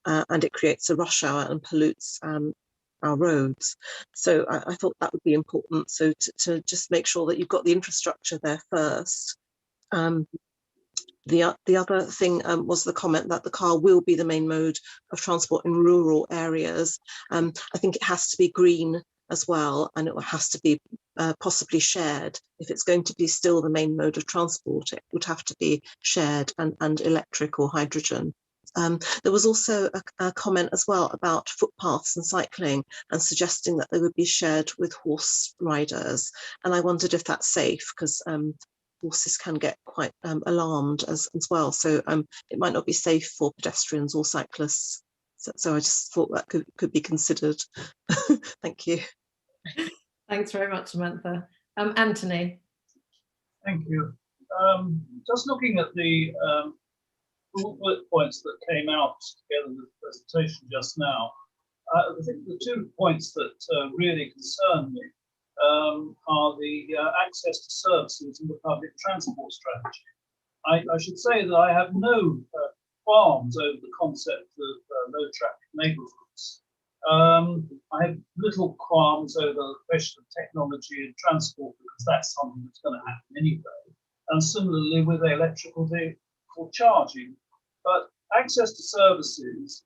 and it creates a rush hour and pollutes our roads. So I thought that would be important. So to just make sure that you've got the infrastructure there first. The other thing was the comment that the car will be the main mode of transport in rural areas. I think it has to be green as well, and it has to be possibly shared. If it's going to be still the main mode of transport, it would have to be shared and electric or hydrogen. There was also a comment as well about footpaths and cycling, and suggesting that they would be shared with horse riders. And I wondered if that's safe, because horses can get quite alarmed as well. So it might not be safe for pedestrians or cyclists. So I just thought that could be considered. Thank you. Thanks very much, Samantha. Anthony. Thank you. Just looking at the bullet points that came out together with the presentation just now, I think the 2 points that really concern me are the access to services in the public transport strategy. I should say that I have no qualms over the concept of low traffic neighbourhoods. I have little qualms over the question of technology and transport, because that's something that's going to happen anyway. And similarly with electrical vehicle charging. But access to services,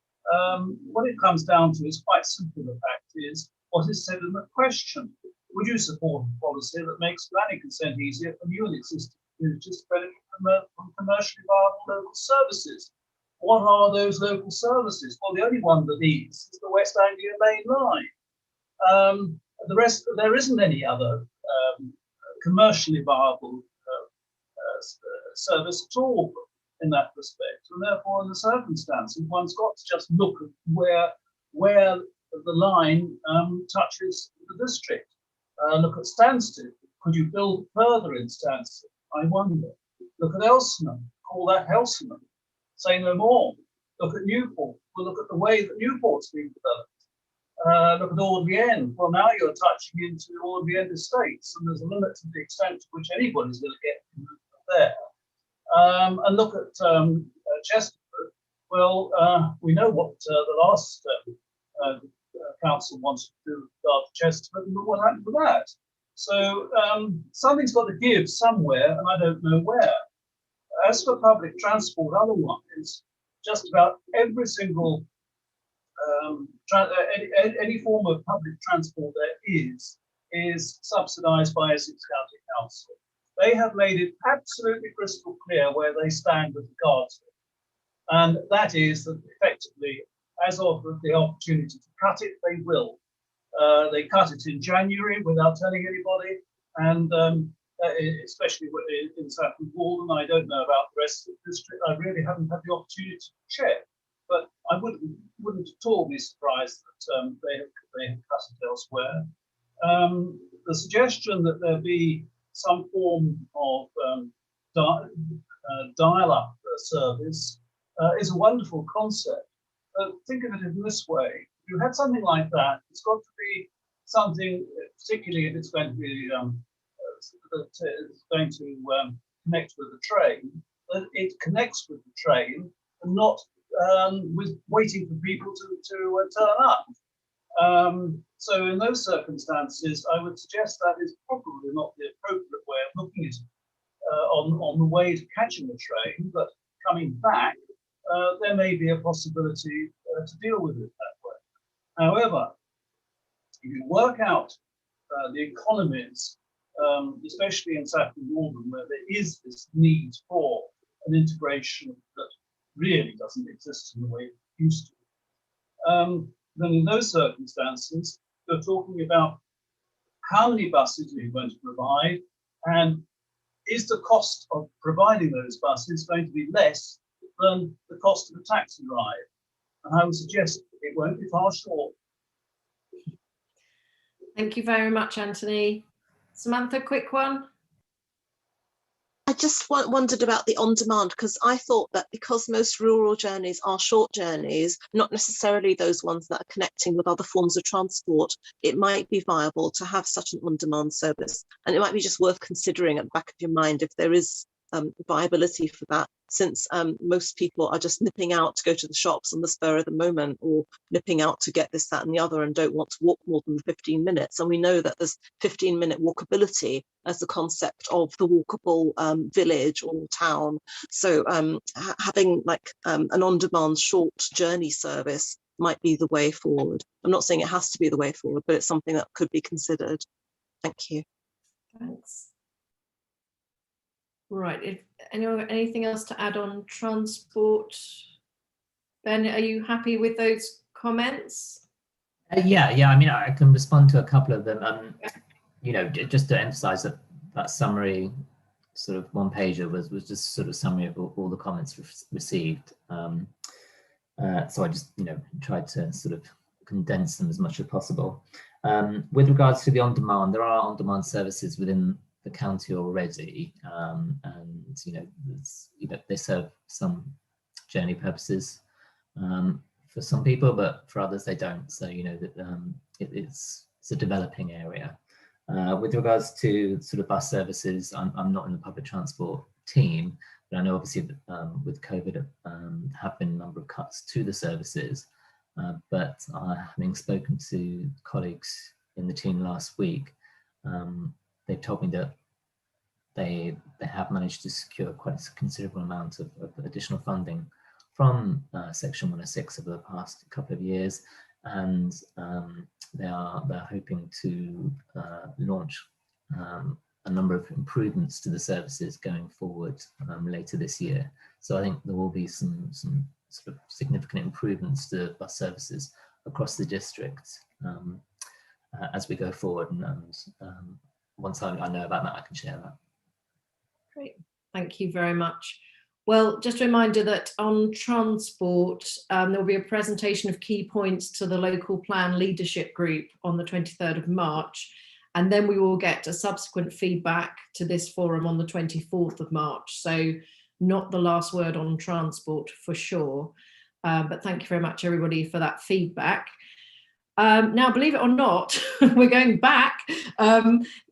what it comes down to is quite simple. The fact is what is said in the question. Would you support a policy that makes planning consent easier for new and existing communities to benefit from commercially viable local services? What are those local services? Well, the only one that is the West Anglia Main Line. The rest, there isn't any other commercially viable service at all in that respect. And therefore, in the circumstances, one's got to just look at where the line touches the district. Look at Stansted. Could you build further in Stansted? I wonder. Look at Elsenham. Call that Helsenham. Say no more. Look at Newport. We'll look at the way that Newport's been developed. Look at Audley End. Well, now you're touching into Audley End estates, and there's a limit to the extent to which anybody's going to get there. And look at Chesterford. Well, we know what the last council wanted to do with regard to Chesterford, and what happened to that. So something's got to give somewhere, and I don't know where. As for public transport, otherwise, just about every single any form of public transport there is subsidised by Essex County Council. They have made it absolutely crystal clear where they stand with regards to it, and that is that effectively, as offered the opportunity to cut it, they will. They cut it in January without telling anybody, and especially in Saffron Walden. I don't know about the rest of the district. I really haven't had the opportunity to check, but I wouldn't at all be surprised that they have cut it elsewhere. The suggestion that there be some form of dial-up service is a wonderful concept. Think of it in this way: if you had something like that, it's got to be something, particularly if it's going to be connect with the train, that it connects with the train and not with waiting for people to turn up. So in those circumstances, I would suggest that is probably not the appropriate way of looking at it on the way to catching the train, but coming back, there may be a possibility to deal with it that way. However, if you work out the economies, especially in Saffron Walden, where there is this need for an integration that really doesn't exist in the way it used to, then in those circumstances, you're talking about how many buses are you going to provide, and is the cost of providing those buses going to be less than the cost of a taxi ride? And I would suggest it won't be far short. Thank you very much, Anthony. Samantha, quick one. I just wondered about the on-demand, because I thought that because most rural journeys are short journeys, not necessarily those ones that are connecting with other forms of transport, it might be viable to have such an on-demand service. And it might be just worth considering at the back of your mind if there is viability for that, since most people are just nipping out to go to the shops on the spur of the moment, or nipping out to get this, that and the other, and don't want to walk more than 15 minutes. And we know that there's 15-minute walkability as the concept of the walkable village or town. So having like an on-demand short journey service might be the way forward. I'm not saying it has to be the way forward, but it's something that could be considered. Thank you. Thanks. Right, if anyone, anything else to add on transport? Ben, are you happy with those comments? Yeah, I mean, I can respond to a couple of them. You know, just to emphasize that summary, sort of one pager was just sort of summary of all the comments received. So I just, you know, tried to sort of condense them as much as possible. With regards to the on-demand, there are on-demand services within the county already, and you know, they serve some journey purposes for some people, but for others they don't. So you know that it's a developing area. With regards to sort of bus services, I'm not in the public transport team, but I know obviously that, with COVID have been a number of cuts to the services. But having spoken to colleagues in the team last week, they've told me that they have managed to secure quite a considerable amount of additional funding from Section 106 over the past couple of years, and they're hoping to launch a number of improvements to the services going forward later this year. So I think there will be some sort of significant improvements to bus services across the district as we go forward, and once I know about that, I can share that. Great, thank you very much. Well, just a reminder that on transport, there will be a presentation of key points to the local plan leadership group on the 23rd of March, and then we will get a subsequent feedback to this forum on the 24th of March. So not the last word on transport for sure, but thank you very much everybody for that feedback. Now, believe it or not, we're going back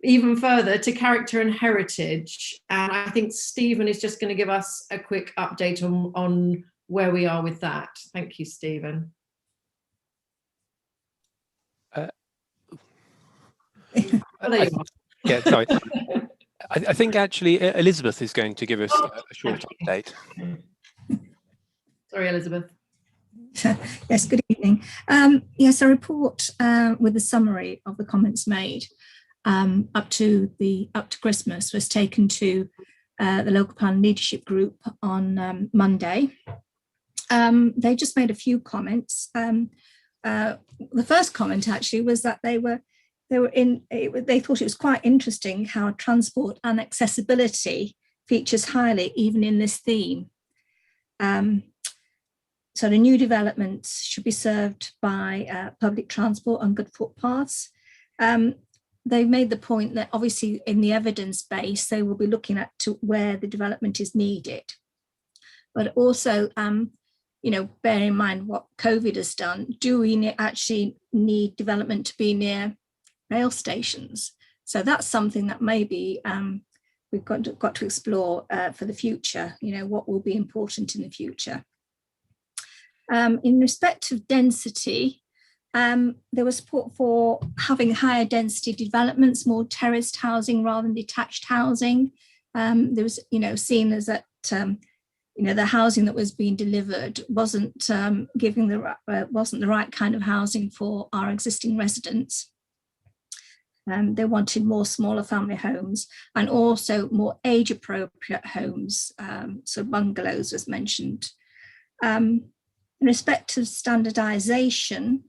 even further to character and heritage. And I think Stephen is just going to give us a quick update on where we are with that. Thank you, Stephen. Yeah, sorry. I think actually Elizabeth is going to give us a short update. Sorry, Elizabeth. Yes, good evening. Yes, a report with a summary of the comments made up to Christmas was taken to the local plan leadership group on Monday. They just made a few comments. The first comment actually was that they thought it was quite interesting how transport and accessibility features highly even in this theme. So the new developments should be served by public transport on good footpaths. They made the point that obviously in the evidence base, they will be looking at to where the development is needed. But also, you know, bear in mind what COVID has done. Do we actually need development to be near rail stations? So that's something that maybe we've got to explore for the future, you know, what will be important in the future. In respect of density, there was support for having higher density developments, more terraced housing rather than detached housing. There was, you know, seen as that, you know, the housing that was being delivered wasn't wasn't the right kind of housing for our existing residents. They wanted more smaller family homes and also more age appropriate homes, so bungalows was mentioned. In respect to standardisation,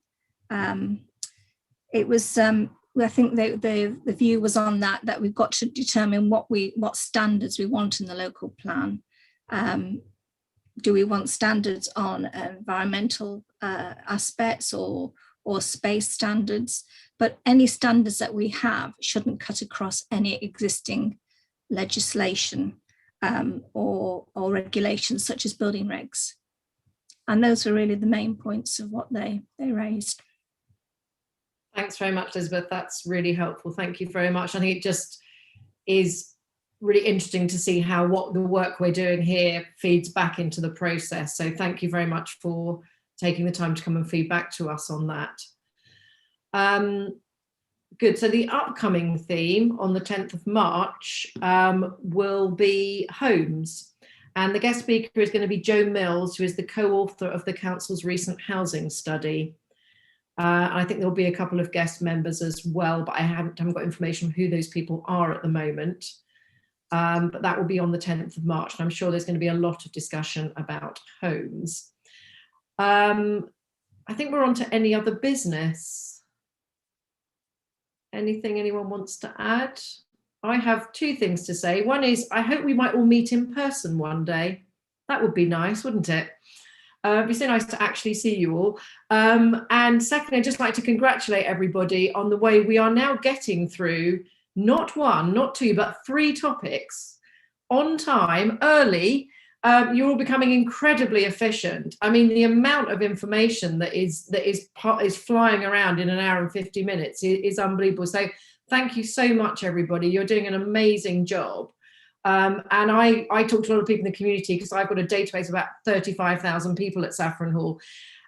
it was, I think the view was on that we've got to determine what standards we want in the local plan. Do we want standards on environmental aspects or or space standards, but any standards that we have shouldn't cut across any existing legislation or regulations such as building regs. And those were really the main points of what they raised. Thanks very much, Elizabeth. That's really helpful. Thank you very much. I think it just is really interesting to see how what the work we're doing here feeds back into the process. So thank you very much for taking the time to come and feed back to us on that. Good. So the upcoming theme on the 10th of March will be homes. And the guest speaker is going to be Jo Mills, who is the co-author of the Council's recent housing study. I think there'll be a couple of guest members as well, but I haven't got information on who those people are at the moment. But that will be on the 10th of March. And I'm sure there's going to be a lot of discussion about homes. I think we're on to any other business. Anything anyone wants to add? I have two things to say. One is, I hope we might all meet in person one day. That would be nice, wouldn't it? It'd be so nice to actually see you all. And secondly, I'd just like to congratulate everybody on the way we are now getting through not one, not two, but 3 topics on time, early. You're all becoming incredibly efficient. I mean, the amount of information that is flying around in an hour and 50 minutes is unbelievable. So thank you so much, everybody. You're doing an amazing job. And I talk to a lot of people in the community because I've got a database of about 35,000 people at Saffron Hall,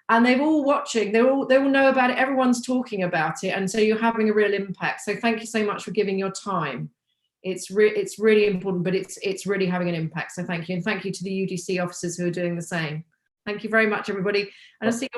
and they're all watching. They all know about it. Everyone's talking about it, and so you're having a real impact. So thank you so much for giving your time. It's really important, but it's really having an impact. So thank you, and thank you to the UDC officers who are doing the same. Thank you very much, everybody, and I'll see you